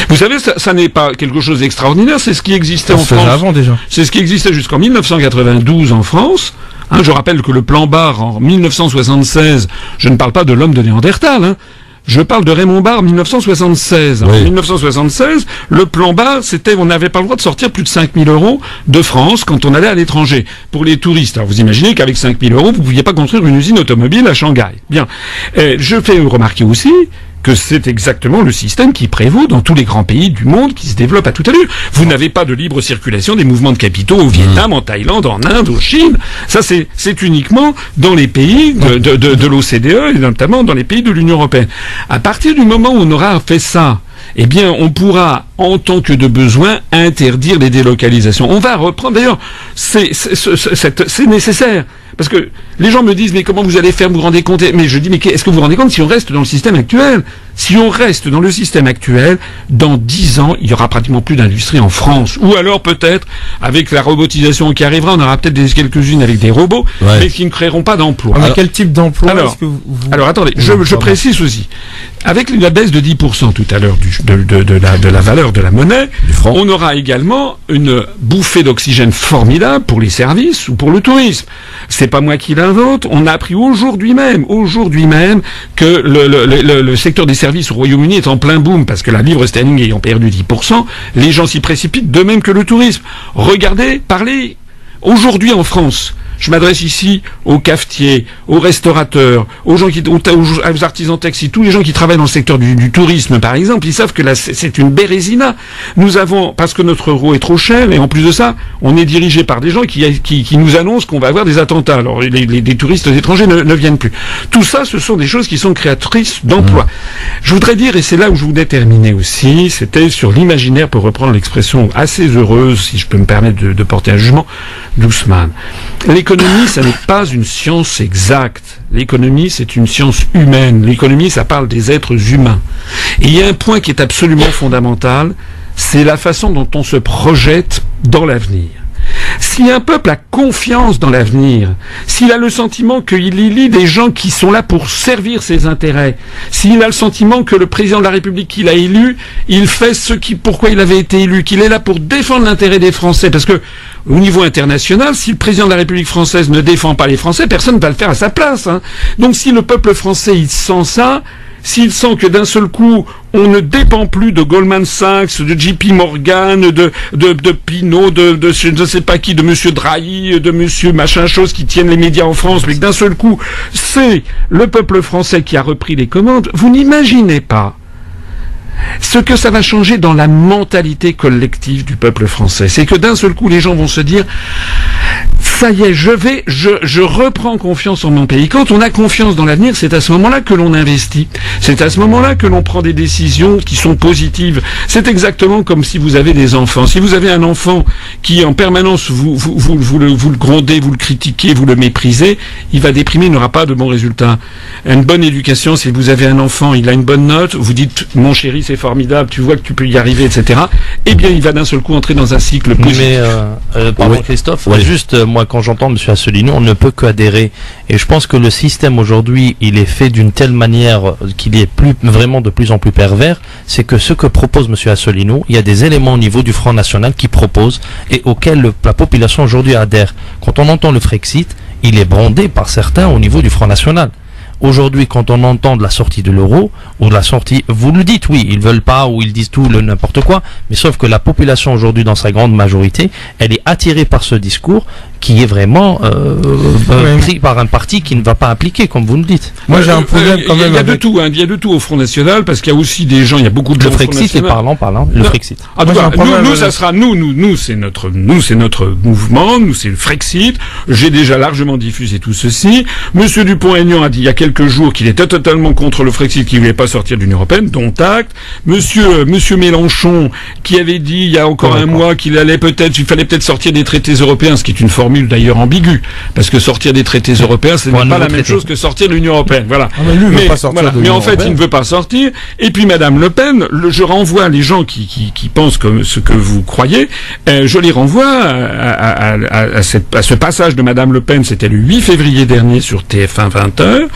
[SPEAKER 2] Vous savez, ça n'est pas quelque chose d'extraordinaire, c'est ce qui existait en France.
[SPEAKER 4] Avant déjà.
[SPEAKER 2] C'est ce qui existait jusqu'en 1992 en France. Je rappelle que le plan Barre en 1976, je ne parle pas de l'homme de Néandertal, je parle de Raymond Barre 1976.
[SPEAKER 1] Oui.
[SPEAKER 2] En 1976, le plan Barre, on n'avait pas le droit de sortir plus de 5 000 € de France quand on allait à l'étranger. Pour les touristes. Alors vous imaginez qu'avec 5 000 €, vous ne pouviez pas construire une usine automobile à Shanghai. Bien. Je fais remarquer aussi que c'est exactement le système qui prévaut dans tous les grands pays du monde qui se développent à toute allure. Vous n'avez pas de libre circulation des mouvements de capitaux au Vietnam, en Thaïlande, en Inde, en Chine. Ça, c'est uniquement dans les pays de l'OCDE et notamment dans les pays de l'Union européenne. À partir du moment où on aura fait ça, eh bien, on pourra, en tant que de besoin, interdire les délocalisations. On va reprendre, d'ailleurs, c'est nécessaire. Parce que les gens me disent, mais comment vous allez faire, vous vous rendez compte? Mais je dis, mais est-ce que vous vous rendez compte si on reste dans le système actuel? Si on reste dans le système actuel, dans 10 ans, il y aura pratiquement plus d'industrie en France. Ou alors peut-être, avec la robotisation qui arrivera, on aura peut-être quelques-unes avec des robots, mais qui ne créeront pas d'emploi.
[SPEAKER 4] Mais quel type d'emploi
[SPEAKER 2] alors attendez, je précise aussi. Avec la baisse de 10% tout à l'heure de la valeur de la monnaie, on aura également une bouffée d'oxygène formidable pour les services ou pour le tourisme. C'est pas moi qui l'invente. On a appris aujourd'hui même que le secteur des services au Royaume-Uni est en plein boom parce que la livre sterling ayant perdu 10%, les gens s'y précipitent de même que le tourisme. Regardez, parlez aujourd'hui en France. Je m'adresse ici aux cafetiers, aux restaurateurs, aux gens aux artisans taxis, tous les gens qui travaillent dans le secteur du tourisme, par exemple, ils savent que là, c'est une bérésina. Nous avons, parce que notre euro est trop cher, et en plus de ça, on est dirigé par des gens qui nous annoncent qu'on va avoir des attentats. Alors, les touristes étrangers ne viennent plus. Tout ça, ce sont des choses qui sont créatrices d'emplois. Je voudrais dire, et c'est là où je voulais terminer aussi, c'était sur l'imaginaire, pour reprendre l'expression assez heureuse, si je peux me permettre de porter un jugement, d'Ousmane. L'économie, ça n'est pas une science exacte. L'économie, c'est une science humaine. L'économie, ça parle des êtres humains. Et il y a un point qui est absolument fondamental, c'est la façon dont on se projette dans l'avenir. Si un peuple a confiance dans l'avenir, s'il a le sentiment qu'il élit des gens qui sont là pour servir ses intérêts, s'il a le sentiment que le président de la République qu'il a élu, il fait pourquoi il avait été élu, qu'il est là pour défendre l'intérêt des Français, parce que au niveau international, si le président de la République française ne défend pas les Français, personne ne va le faire à sa place. Donc si le peuple français, il sent ça, s'il sent que d'un seul coup, on ne dépend plus de Goldman Sachs, de JP Morgan, de Pinault, de je ne sais pas qui, de monsieur Drahi, de monsieur machin chose qui tiennent les médias en France, mais que d'un seul coup, c'est le peuple français qui a repris les commandes, vous n'imaginez pas ce que ça va changer dans la mentalité collective du peuple français. C'est que d'un seul coup, les gens vont se dire, ça y est, je reprends confiance en mon pays. Quand on a confiance dans l'avenir, c'est à ce moment-là que l'on investit. C'est à ce moment-là que l'on prend des décisions qui sont positives. C'est exactement comme si vous avez des enfants. Si vous avez un enfant qui, en permanence, vous le grondez, vous le critiquez, vous le méprisez, il va déprimer, il n'aura pas de bons résultats. Une bonne éducation, si vous avez un enfant, il a une bonne note, vous dites, mon chéri, c'est formidable, tu vois que tu peux y arriver, etc. Eh bien, il va d'un seul coup entrer dans un cycle positif.
[SPEAKER 6] Mais, pardon, Christophe, juste, moi, quand j'entends M. Asselineau, on ne peut qu'adhérer. Et je pense que le système aujourd'hui, il est fait d'une telle manière qu'il est vraiment de plus en plus pervers. C'est que ce que propose M. Asselineau, il y a des éléments au niveau du Front National qui proposent et auxquels la population aujourd'hui adhère. Quand on entend le Frexit, il est brandé par certains au niveau du Front National. Aujourd'hui, quand on entend de la sortie de l'euro, ou de la sortie, vous le dites, oui, ils veulent pas, ou ils disent tout, n'importe quoi, mais sauf que la population aujourd'hui, dans sa grande majorité, elle est attirée par ce discours qui est vraiment pris par un parti qui ne va pas appliquer, comme vous le dites.
[SPEAKER 2] Moi, j'ai un problème quand même. Il y a de tout, il y a de tout au Front National, parce qu'il y a aussi des gens, il y a beaucoup de gens au Front National.
[SPEAKER 6] Le Frexit.
[SPEAKER 2] Nous, ça sera nous, c'est notre mouvement, nous, c'est le Frexit. J'ai déjà largement diffusé tout ceci. Monsieur Dupont-Aignan a dit il y a quelques jours qu'il était totalement contre le Frexit, qu'il voulait pas sortir de l'Union européenne, dont acte. Monsieur Mélenchon, qui avait dit il y a encore un mois qu'il fallait peut-être sortir des traités européens, ce qui est une formule d'ailleurs ambiguë, parce que sortir des traités européens, ce n'est pas la même chose que sortir de l'Union européenne. Voilà. Mais en fait, il ne veut pas sortir. Et puis, Madame Le Pen, je renvoie les gens qui pensent comme ce que vous croyez, je les renvoie à ce passage de Madame Le Pen, c'était le 8 février dernier sur TF1 20h,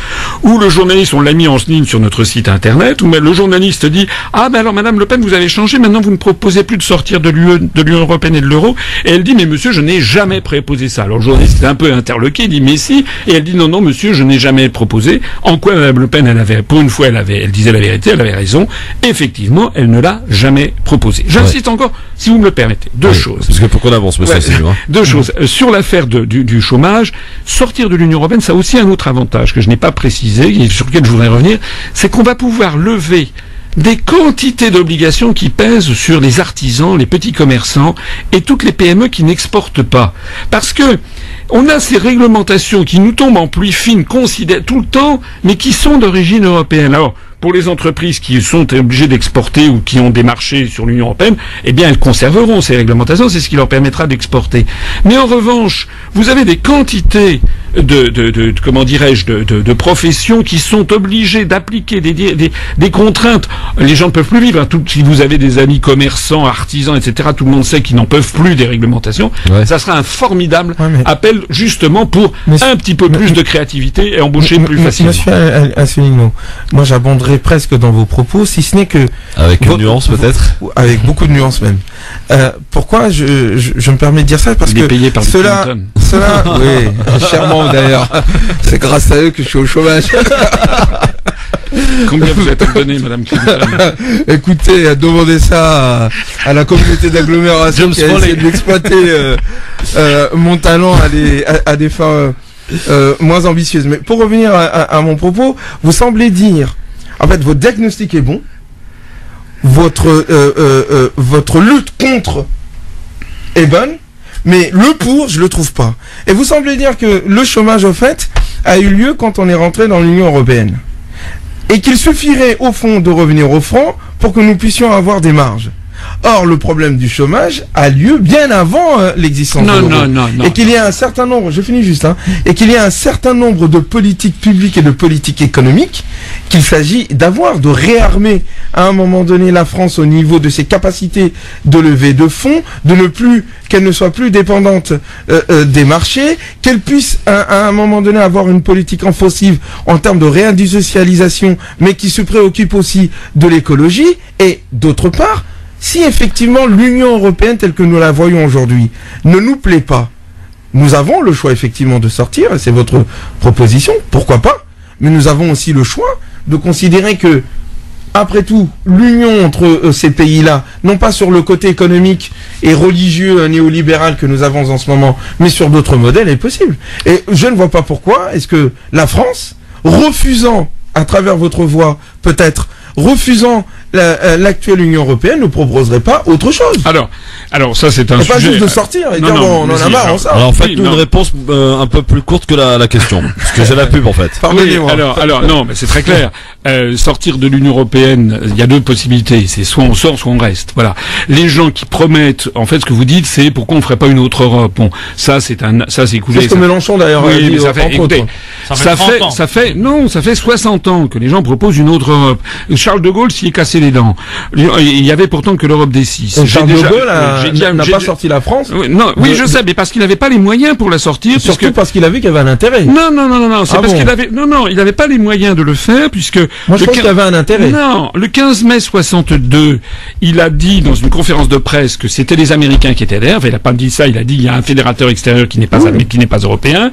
[SPEAKER 2] où le journaliste, on l'a mis en ligne sur notre site internet, où le journaliste dit « Ah, ben alors Madame Le Pen, vous avez changé, maintenant vous ne proposez plus de sortir de l'Union européenne et de l'euro. » Et elle dit « Mais monsieur, je n'ai jamais proposé ça. » Alors le journaliste est un peu interloqué, il dit « Mais si !» Et elle dit « Non, monsieur, je n'ai jamais proposé. » En quoi Madame Le Pen, pour une fois, elle disait la vérité, elle avait raison. Effectivement, elle ne l'a jamais proposé. J'insiste encore, si vous me le permettez. Deux choses.
[SPEAKER 1] Parce que pour qu'on avance, monsieur Asselineau.
[SPEAKER 2] Deux choses. Sur l'affaire du chômage, sortir de l'Union européenne, ça a aussi un autre avantage que je n'ai pas précisé, et sur lequel je voudrais revenir, c'est qu'on va pouvoir lever des quantités d'obligations qui pèsent sur les artisans, les petits commerçants et toutes les PME qui n'exportent pas. Parce que on a ces réglementations qui nous tombent en pluie fine tout le temps, mais qui sont d'origine européenne. Alors, pour les entreprises qui sont obligées d'exporter ou qui ont des marchés sur l'Union européenne, eh bien, elles conserveront ces réglementations, c'est ce qui leur permettra d'exporter. Mais en revanche, vous avez des quantités de professions qui sont obligées d'appliquer des contraintes. Les gens ne peuvent plus vivre. Si vous avez des amis commerçants, artisans, etc., tout le monde sait qu'ils n'en peuvent plus des réglementations. Ouais. Ça sera un formidable appel justement pour un petit peu plus de créativité et embaucher plus facilement.
[SPEAKER 4] Monsieur Asselineau, moi j'abonderai presque dans vos propos, si ce n'est que...
[SPEAKER 1] Avec une nuance peut-être.
[SPEAKER 4] Avec beaucoup de nuances même. Pourquoi je me permets de dire ça? Parce que cela, oui, chèrement d'ailleurs, c'est grâce à eux que je suis au chômage.
[SPEAKER 2] Combien vous êtes donné, Madame Clinton?
[SPEAKER 4] Écoutez, demandez ça à la communauté d'agglomération qui a essayé d'exploiter mon talent à des fins moins ambitieuses. Mais pour revenir à mon propos, vous semblez dire, en fait, votre diagnostic est bon, votre lutte contre est bonne, mais le pour, je le trouve pas. Et vous semblez dire que le chômage, au fait, a eu lieu quand on est rentré dans l'Union européenne. Et qu'il suffirait, au fond, de revenir au franc pour que nous puissions avoir des marges. Or, le problème du chômage a lieu bien avant l'existence de l'euro. Non. Et qu'il y a un certain nombre, je finis juste, et qu'il y a un certain nombre de politiques publiques et de politiques économiques qu'il s'agit d'avoir, de réarmer à un moment donné la France au niveau de ses capacités de levée de fonds, qu'elle ne soit plus dépendante des marchés, qu'elle puisse à un moment donné avoir une politique offensive en termes de réindustrialisation, mais qui se préoccupe aussi de l'écologie, et d'autre part, si effectivement l'Union européenne telle que nous la voyons aujourd'hui ne nous plaît pas, nous avons le choix effectivement de sortir, et c'est votre proposition, pourquoi pas, mais nous avons aussi le choix de considérer que, après tout, l'union entre ces pays-là, non pas sur le côté économique et religieux néolibéral que nous avons en ce moment, mais sur d'autres modèles, est possible. Et je ne vois pas pourquoi est-ce que la France, refusant, à travers votre voix, peut-être, refusant l'actuelle Union européenne, ne proposerait pas autre chose.
[SPEAKER 2] Alors ça c'est un sujet.
[SPEAKER 4] Pas juste de sortir et dire bon, on en a marre, ça.
[SPEAKER 1] Alors en fait, une réponse un peu plus courte que la question, parce que j'ai la pub en fait.
[SPEAKER 2] Pardonnez-moi. Alors non, mais c'est très clair. Sortir de l'Union européenne, il y a deux possibilités. C'est soit on sort, soit on reste. Voilà. Les gens qui promettent, en fait, ce que vous dites, c'est pourquoi on ferait pas une autre Europe. Bon, ça c'est écoulé.
[SPEAKER 4] C'est ce que Mélenchon d'ailleurs a dit.
[SPEAKER 2] Ça fait, écoutez, ça fait 60 ans que les gens proposent une autre Europe. Charles de Gaulle s'y est cassé les dents. Il y avait pourtant que l'Europe des 6.
[SPEAKER 4] Charles de Gaulle n'a pas sorti la France.
[SPEAKER 2] Oui, je sais, mais parce qu'il n'avait pas les moyens pour la sortir.
[SPEAKER 4] Surtout parce qu'il a vu qu'il y avait un intérêt.
[SPEAKER 2] Non, c'est parce qu'il avait, il n'avait pas les moyens de le faire, puisque.
[SPEAKER 4] Moi, je pense qu'il avait un intérêt.
[SPEAKER 2] Non, le 15 mai 62, il a dit dans une conférence de presse que c'était les Américains qui étaient derrière. Il n'a pas dit ça, il a dit il y a un fédérateur extérieur qui n'est pas européen.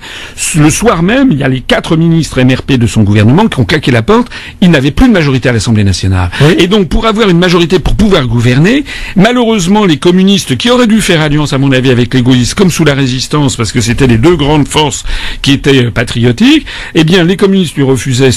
[SPEAKER 2] Le soir même, il y a les 4 ministres MRP de son gouvernement qui ont claqué la porte. Il n'avait plus de majorité à l'Assemblée nationale. Oui. Et donc, pour avoir une majorité pour pouvoir gouverner, malheureusement, les communistes qui auraient dû faire alliance, à mon avis, avec les gaullistes, comme sous la Résistance, parce que c'était les deux grandes forces qui étaient patriotiques, eh bien, les communistes lui refusaient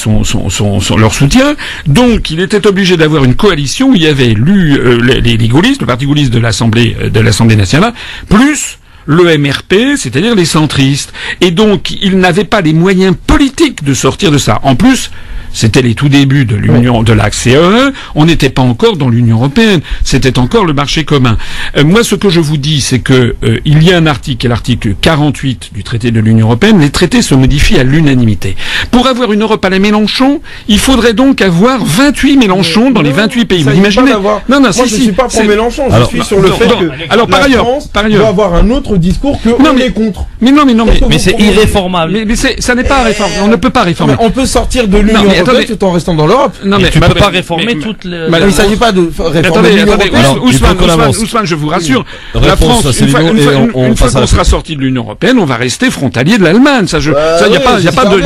[SPEAKER 2] leur soutien. Donc, il était obligé d'avoir une coalition où il y avait les gaullistes, le parti gaulliste de l'Assemblée nationale, plus le MRP, c'est-à-dire les centristes. Et donc, il n'avait pas les moyens politiques de sortir de ça. En plus, c'était les tout débuts de l'Union, de la CEE. On n'était pas encore dans l'Union européenne. C'était encore le marché commun. Moi, ce que je vous dis, c'est que il y a un article, qui est l'article 48 du traité de l'Union européenne. Les traités se modifient à l'unanimité. Pour avoir une Europe à la Mélenchon, il faudrait donc avoir 28 Mélenchons dans les 28 pays. Vous imaginez?
[SPEAKER 4] Non, moi, je suis pas pour Mélenchon. Je suis sur le fait que
[SPEAKER 2] par ailleurs,
[SPEAKER 4] doit avoir un autre discours que on est contre.
[SPEAKER 6] Mais c'est irréformable.
[SPEAKER 2] Mais ça n'est pas réformable. On ne peut pas réformer.
[SPEAKER 4] On peut sortir de l'Union européenne tout en restant dans l'Europe.
[SPEAKER 6] Non, mais tu peux pas réformer toutes les.
[SPEAKER 4] Il ne s'agit pas de réformer l'Union européenne.
[SPEAKER 2] Ousmane, je vous rassure. La France, une fois qu'on sera sorti de l'Union européenne, on va rester frontalier de l'Allemagne. Ça, il y a pas de.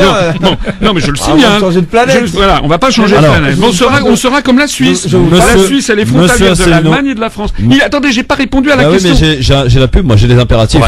[SPEAKER 2] Non, mais je le signale.
[SPEAKER 4] On va changer de planète.
[SPEAKER 2] Voilà, on va pas changer de planète. On sera comme la Suisse. La Suisse, elle est frontalière de l'Allemagne et de la France. Attendez, j'ai pas répondu à la question.
[SPEAKER 1] Oui, mais j'ai la pub. Moi, j'ai des impératifs.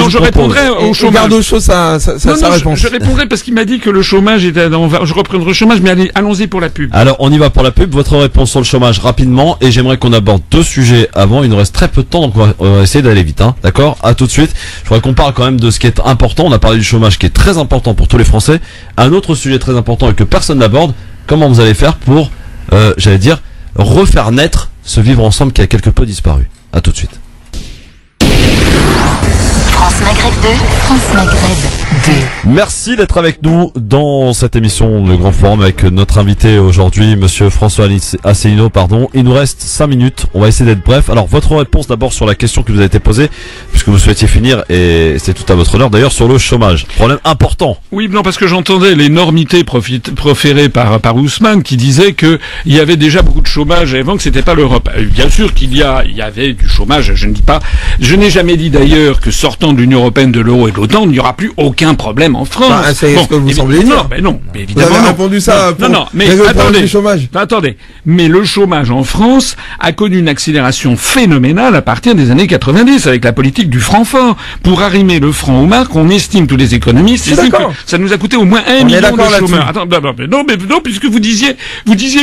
[SPEAKER 2] Je répondrai au chômage.
[SPEAKER 4] Regarde chose sa réponse.
[SPEAKER 2] Je répondrai parce qu'il m'a dit que le chômage était. Je reprendrai le chômage, mais allons-y pour la pub.
[SPEAKER 1] Alors, on y va pour la pub. Votre réponse sur le chômage rapidement, et j'aimerais qu'on aborde 2 sujets avant. Il nous reste très peu de temps, donc on va essayer d'aller vite. D'accord ? À tout de suite. Je voudrais qu'on parle quand même de ce qui est important. On a parlé du chômage qui est très important pour tous les Français. Un autre sujet très important et que personne n'aborde. Comment vous allez faire pour, refaire naître ce vivre ensemble qui a quelque peu disparu. À tout de suite.
[SPEAKER 5] France Maghreb 2, France Maghreb
[SPEAKER 1] Merci d'être avec nous dans cette émission Le Grand Forum avec notre invité aujourd'hui, monsieur François Asselineau, pardon. Il nous reste 5 minutes. On va essayer d'être bref. Alors, votre réponse d'abord sur la question qui vous a été posée, puisque vous souhaitiez finir, et c'est tout à votre honneur d'ailleurs, sur le chômage. Problème important.
[SPEAKER 2] Oui, non, parce que j'entendais l'énormité proférée par Ousmane qui disait que il y avait déjà beaucoup de chômage avant, que c'était pas l'Europe. Bien sûr qu'il y avait du chômage, je n'ai jamais dit d'ailleurs que sortant de l'Union Européenne, de l'euro et de l'OTAN, il n'y aura plus aucun problème en France.
[SPEAKER 4] Bah, c'est ce que vous semblez dire.
[SPEAKER 2] Non, mais évidemment.
[SPEAKER 4] Vous avez répondu ça
[SPEAKER 2] mais attendez. Mais le chômage en France a connu une accélération phénoménale à partir des années 90 avec la politique du franc fort. Pour arrimer le franc aux marques, on estime, tous les économistes, que ça nous a coûté au moins 1 million de chômeurs. Non, puisque vous disiez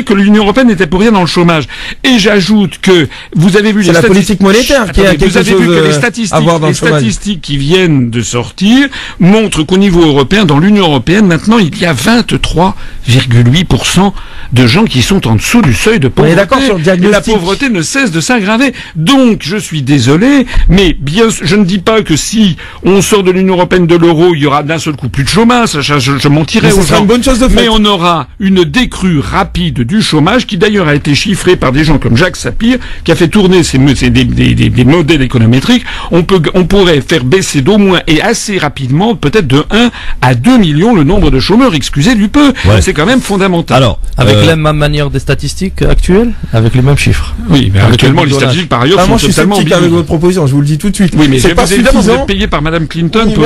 [SPEAKER 2] que l'Union Européenne n'était pour rien dans le chômage. Et j'ajoute que vous avez vu
[SPEAKER 4] les statistiques. C'est la politique monétaire qui a quelque chose à voir dans le chômage.
[SPEAKER 2] Les statistiques qui viennent de sortir montrent qu'au niveau européen, dans l'Union européenne, maintenant, il y a 23,8% de gens qui sont en dessous du seuil de pauvreté.
[SPEAKER 4] On est d'accord sur le diagnostic.
[SPEAKER 2] Et la pauvreté ne cesse de s'aggraver. Donc, je suis désolé, mais bien, je ne dis pas que si on sort de l'Union européenne, de l'euro, il y aura d'un seul coup plus de chômage. Je mentirais aux gens.
[SPEAKER 4] Une bonne chose de fait.
[SPEAKER 2] Mais on aura une décrue rapide du chômage qui d'ailleurs a été chiffrée par des gens comme Jacques Sapir, qui a fait tourner des modèles économétriques. On pourrait faire baisser d'au moins et assez rapidement, peut-être de 1 à 2 millions le nombre de chômeurs, excusez du peu. Ouais. C'est quand même fondamental.
[SPEAKER 6] Alors, avec la même manière des statistiques actuelles, avec les mêmes chiffres.
[SPEAKER 2] Oui, mais actuellement, les statistiques, par ailleurs, sont totalement
[SPEAKER 4] sceptique avec votre proposition, je vous le dis tout de suite.
[SPEAKER 2] Oui, mais c'est pas suffisant. Vous êtes payé par Madame Clinton.
[SPEAKER 4] Oui,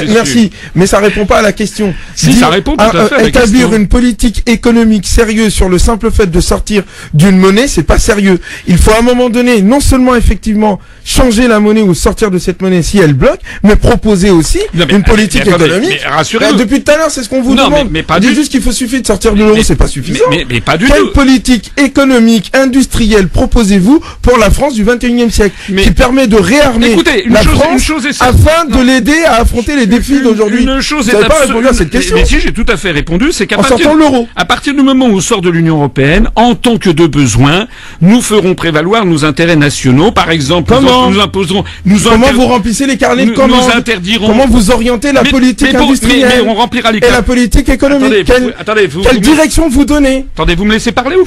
[SPEAKER 4] merci, mais ça répond pas à la question.
[SPEAKER 2] Si, ça répond tout à fait à la question.
[SPEAKER 4] Établir une politique économique sérieuse sur le simple fait de sortir d'une monnaie, c'est pas sérieux. Il faut à un moment donné, non seulement effectivement changer la monnaie ou sortir de cette monnaie si elle bloque, mais proposer aussi une politique économique.
[SPEAKER 2] Rassurez-vous.
[SPEAKER 4] Depuis tout à l'heure, c'est ce qu'on vous demande.
[SPEAKER 2] Mais pas
[SPEAKER 4] juste qu'il suffit de sortir de l'euro, c'est pas suffisant.
[SPEAKER 2] Mais pas du tout.
[SPEAKER 4] Quelle politique économique, industrielle proposez-vous pour la France du 21e siècle, qui permet de réarmer la France afin de l'aider à affronter les défis d'aujourd'hui?
[SPEAKER 2] Une chose est absolument à cette question. Mais si, j'ai tout à fait répondu, c'est qu'à partir du moment où on sort de l'Union européenne, en tant que de besoin, nous ferons prévaloir nos intérêts nationaux. Par exemple, nous imposerons.
[SPEAKER 4] Comment vous remplissez les carnets de commandes?
[SPEAKER 2] Nous interdirons.
[SPEAKER 4] Comment vous orientez la politique industrielle
[SPEAKER 2] mais on remplira les
[SPEAKER 4] et la politique économique? Quelle direction vous donnez?
[SPEAKER 2] Attendez, vous me laissez parler ou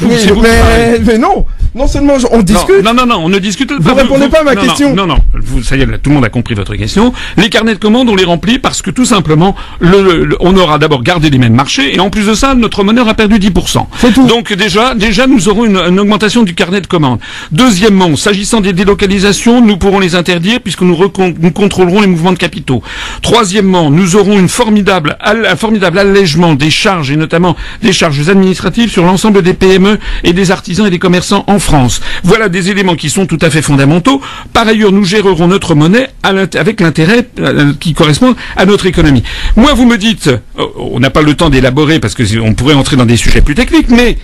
[SPEAKER 4] mais non. Non seulement on discute.
[SPEAKER 2] Non, on ne discute pas.
[SPEAKER 4] Vous répondez pas à ma question.
[SPEAKER 2] Non. Ça y est, tout le monde a compris votre question. Les carnets de commandes, on les remplit parce que tout simplement, on aura d'abord gardé les mêmes marchés et en plus de ça, notre monnaie a perdu 10%.
[SPEAKER 4] C'est tout.
[SPEAKER 2] Donc déjà, nous aurons une augmentation du carnet de commandes. Deuxièmement, s'agissant des délocalisations, nous pourrons les interdire puisque nous contrôlerons les mouvements de capitaux. Troisièmement, nous aurons un formidable allègement des charges et notamment des charges administratives sur l'ensemble des PME et des artisans et des commerçants en France. Voilà des éléments qui sont tout à fait fondamentaux. Par ailleurs, nous gérerons notre monnaie avec l'intérêt qui correspond à notre économie. Moi, vous me dites, on n'a pas le temps d'élaborer parce que on pourrait entrer dans des sujets plus techniques, mais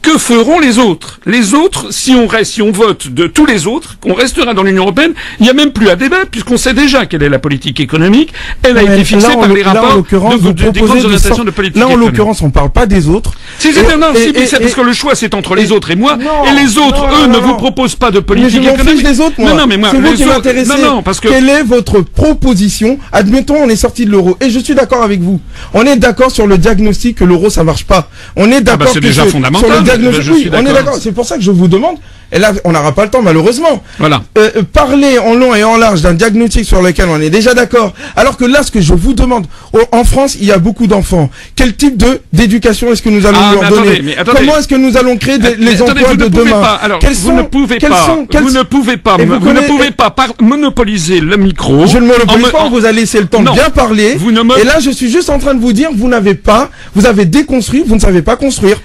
[SPEAKER 2] que feront les autres? Les autres, si on vote de tous les autres, qu'on restera dans l'Union européenne, il n'y a même plus à débattre puisqu'on sait déjà quelle est la politique économique. Elle a été fixée par les rapports des grandes orientations de politique économique.
[SPEAKER 4] Là, en l'occurrence, on ne parle pas des autres.
[SPEAKER 2] C'est parce que le choix, c'est entre les autres et moi. Et les autres, eux, ne vous proposent pas de politique économique.
[SPEAKER 4] Mais je m'en fiche des autres, moi.
[SPEAKER 2] Mais moi,
[SPEAKER 4] c'est vous qui m'intéressez. Quelle est votre proposition? Admettons, on est sorti de l'euro. Et je suis d'accord avec vous. On est d'accord sur le diagnostic que l'euro, ça marche pas. On est d'accord
[SPEAKER 2] c'est déjà fondamental.
[SPEAKER 4] Oui, on est d'accord. C'est pour ça que je vous demande. Et là, on n'aura pas le temps, malheureusement.
[SPEAKER 2] Voilà.
[SPEAKER 4] Parler en long et en large d'un diagnostic sur lequel on est déjà d'accord. Alors que là, ce que je vous demande, en France, il y a beaucoup d'enfants. Quel type d'éducation est-ce que nous allons leur donner? Comment est-ce que nous allons créer les emplois de demain?
[SPEAKER 2] Vous ne pouvez pas monopoliser le micro.
[SPEAKER 4] Je ne monopolise pas, vous allez laisser le temps de bien parler. Et là, je suis juste en train de vous dire, vous avez déconstruit, vous ne savez pas construire.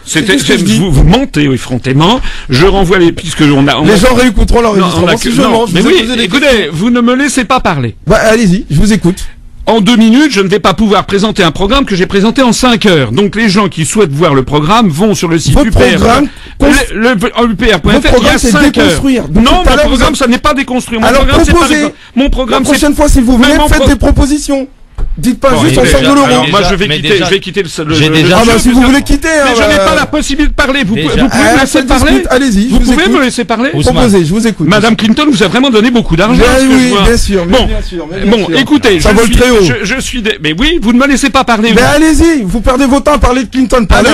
[SPEAKER 2] Vous mentez effrontément. Je renvoie puisque les
[SPEAKER 4] gens réécouteront l'enregistrement si je mens.
[SPEAKER 2] Mais oui, écoutez, vous ne me laissez pas parler.
[SPEAKER 4] Allez-y, je vous écoute.
[SPEAKER 2] En 2 minutes, je ne vais pas pouvoir présenter un programme que j'ai présenté en 5 heures. Donc les gens qui souhaitent voir le programme vont sur le site UPR. UPR.fr, il y a 5 heures. Non, mon programme, ça n'est pas déconstruire.
[SPEAKER 4] Mon programme, c'est pas...
[SPEAKER 2] Mon programme,
[SPEAKER 4] la prochaine fois, s'il vous plaît, faites des propositions. Dites pas juste on sort de l'euro.
[SPEAKER 2] Moi, je vais quitter le
[SPEAKER 4] Ah bah si vous voulez quitter.
[SPEAKER 2] Mais je n'ai pas la possibilité de parler. Vous pouvez me laisser parler.
[SPEAKER 4] Allez-y.
[SPEAKER 2] Vous pouvez me laisser parler.
[SPEAKER 4] Proposez, je vous écoute.
[SPEAKER 2] Madame Clinton vous a vraiment donné beaucoup d'argent.
[SPEAKER 4] Oui, bien sûr.
[SPEAKER 2] Bon, écoutez, je suis. Mais oui, vous ne me laissez pas parler.
[SPEAKER 4] Mais allez-y, vous perdez votre temps à parler de Clinton. Parlez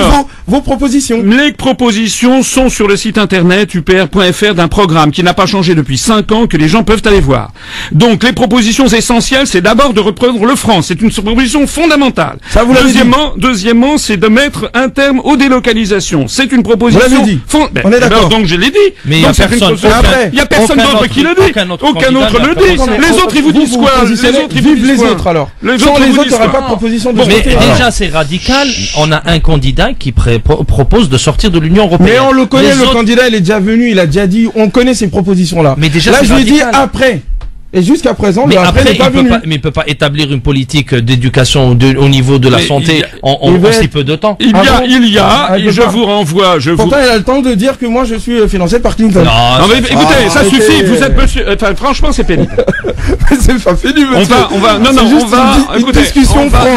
[SPEAKER 4] vos propositions.
[SPEAKER 2] Les propositions sont sur le site internet upr.fr d'un programme qui n'a pas changé depuis 5 ans, que les gens peuvent aller voir. Donc, les propositions essentielles, c'est d'abord de reprendre le franc. C'est une proposition fondamentale.
[SPEAKER 4] Ça, vous l'avez dit.
[SPEAKER 2] Deuxièmement, c'est de mettre un terme aux délocalisations. C'est une proposition.
[SPEAKER 4] Vous l'avez dit. On est d'accord.
[SPEAKER 2] Donc, je l'ai dit.
[SPEAKER 6] Mais il y a
[SPEAKER 2] personne d'autre qui le dit. Aucun autre le dit. Les autres, ils vous disent quoi?
[SPEAKER 4] Vive les autres, alors. Sans les autres, il n'y aurait pas de proposition de
[SPEAKER 6] Mais déjà, c'est radical. On a un candidat qui propose de sortir de l'Union européenne.
[SPEAKER 4] Mais on le connaît, le candidat, il est déjà venu, il a déjà dit, on connaît ces propositions-là.
[SPEAKER 6] Mais déjà,
[SPEAKER 4] là, je lui ai dit après. Et jusqu'à présent,
[SPEAKER 6] mais après,
[SPEAKER 4] n'est pas venu.
[SPEAKER 6] Mais il peut pas établir une politique d'éducation au niveau de la santé en si peu de temps.
[SPEAKER 2] Et je vous renvoie,
[SPEAKER 4] Pourtant, il a le temps de dire que moi, je suis financé par Clinton.
[SPEAKER 2] Non, mais écoutez, ça suffit, vous êtes monsieur, franchement, c'est pénible.
[SPEAKER 4] C'est pas pénible, monsieur.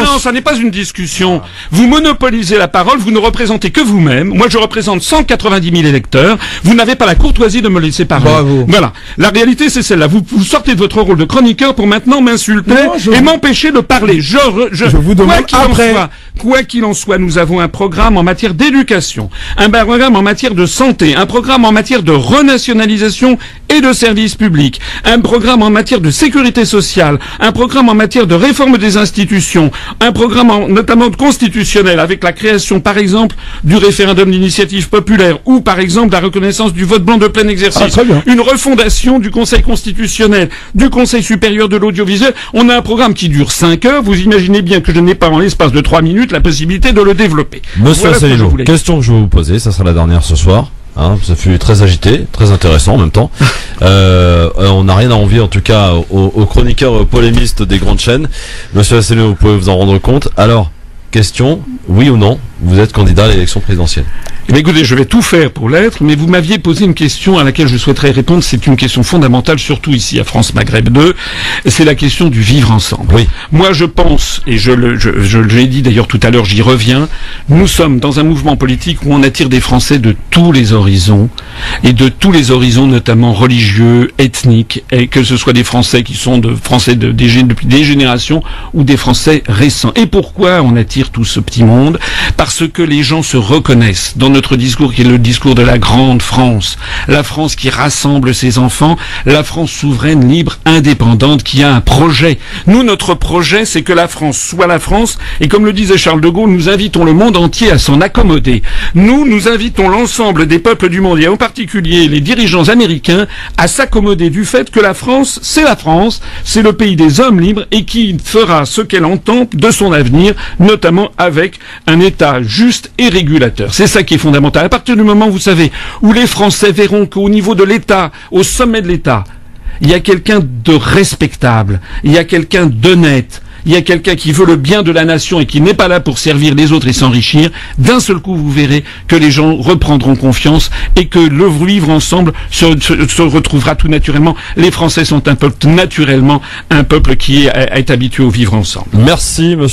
[SPEAKER 2] Non, ça n'est pas une discussion. Vous monopolisez la parole, vous ne représentez que vous-même. Moi, je représente 190 000 électeurs. Vous n'avez pas la courtoisie de me laisser parler.
[SPEAKER 4] Bravo.
[SPEAKER 2] Voilà. La réalité, c'est celle-là. Vous sortez de votre rôle de chroniqueur pour maintenant m'insulter et m'empêcher de parler. Je
[SPEAKER 4] vous demande
[SPEAKER 2] quoi qu'il en soit, nous avons un programme en matière d'éducation, un programme en matière de santé, un programme en matière de renationalisation et de services publics, un programme en matière de sécurité sociale, un programme en matière de réforme des institutions, un programme notamment constitutionnel avec la création, par exemple, du référendum d'initiative populaire ou, par exemple, la reconnaissance du vote blanc de plein exercice, une refondation du Conseil constitutionnel, du Conseil supérieur de l'audiovisuel. On a un programme qui dure 5 heures. Vous imaginez bien que je n'ai pas en l'espace de 3 minutes la possibilité de le développer.
[SPEAKER 1] Monsieur Asselineau, question que je vais vous poser, ça sera la dernière ce soir. Ça fut très agité, très intéressant en même temps. On n'a rien à envier en tout cas aux chroniqueurs polémistes des grandes chaînes. Monsieur Asselineau, vous pouvez vous en rendre compte. Alors, question, oui ou non, vous êtes candidat à l'élection présidentielle?
[SPEAKER 2] Eh bien, écoutez, je vais tout faire pour l'être, mais vous m'aviez posé une question à laquelle je souhaiterais répondre. C'est une question fondamentale, surtout ici à France Maghreb 2. C'est la question du vivre ensemble.
[SPEAKER 1] Oui.
[SPEAKER 2] Moi, je pense, et je l'ai dit d'ailleurs tout à l'heure, j'y reviens, nous sommes dans un mouvement politique où on attire des Français de tous les horizons, et de tous les horizons, notamment religieux, ethniques, et que ce soit des Français qui sont depuis des générations, ou des Français récents. Et pourquoi on attire tout ce petit monde? Parce que les gens se reconnaissent dans notre discours qui est le discours de la grande France, la France qui rassemble ses enfants, la France souveraine, libre, indépendante, qui a un projet. Nous, notre projet, c'est que la France soit la France, et comme le disait Charles de Gaulle, nous invitons le monde entier à s'en accommoder. Nous invitons l'ensemble des peuples du monde, et en particulier les dirigeants américains, à s'accommoder du fait que la France, c'est le pays des hommes libres, et qui fera ce qu'elle entend de son avenir, notamment avec un État juste et régulateur. C'est ça qui est fondamental. À partir du moment, vous savez, où les Français verront qu'au niveau de l'État, au sommet de l'État, il y a quelqu'un de respectable, il y a quelqu'un d'honnête, il y a quelqu'un qui veut le bien de la nation et qui n'est pas là pour servir les autres et s'enrichir, d'un seul coup, vous verrez que les gens reprendront confiance et que le vivre ensemble se retrouvera tout naturellement. Les Français sont un peuple naturellement, un peuple qui est habitué au vivre ensemble.
[SPEAKER 1] Merci, monsieur.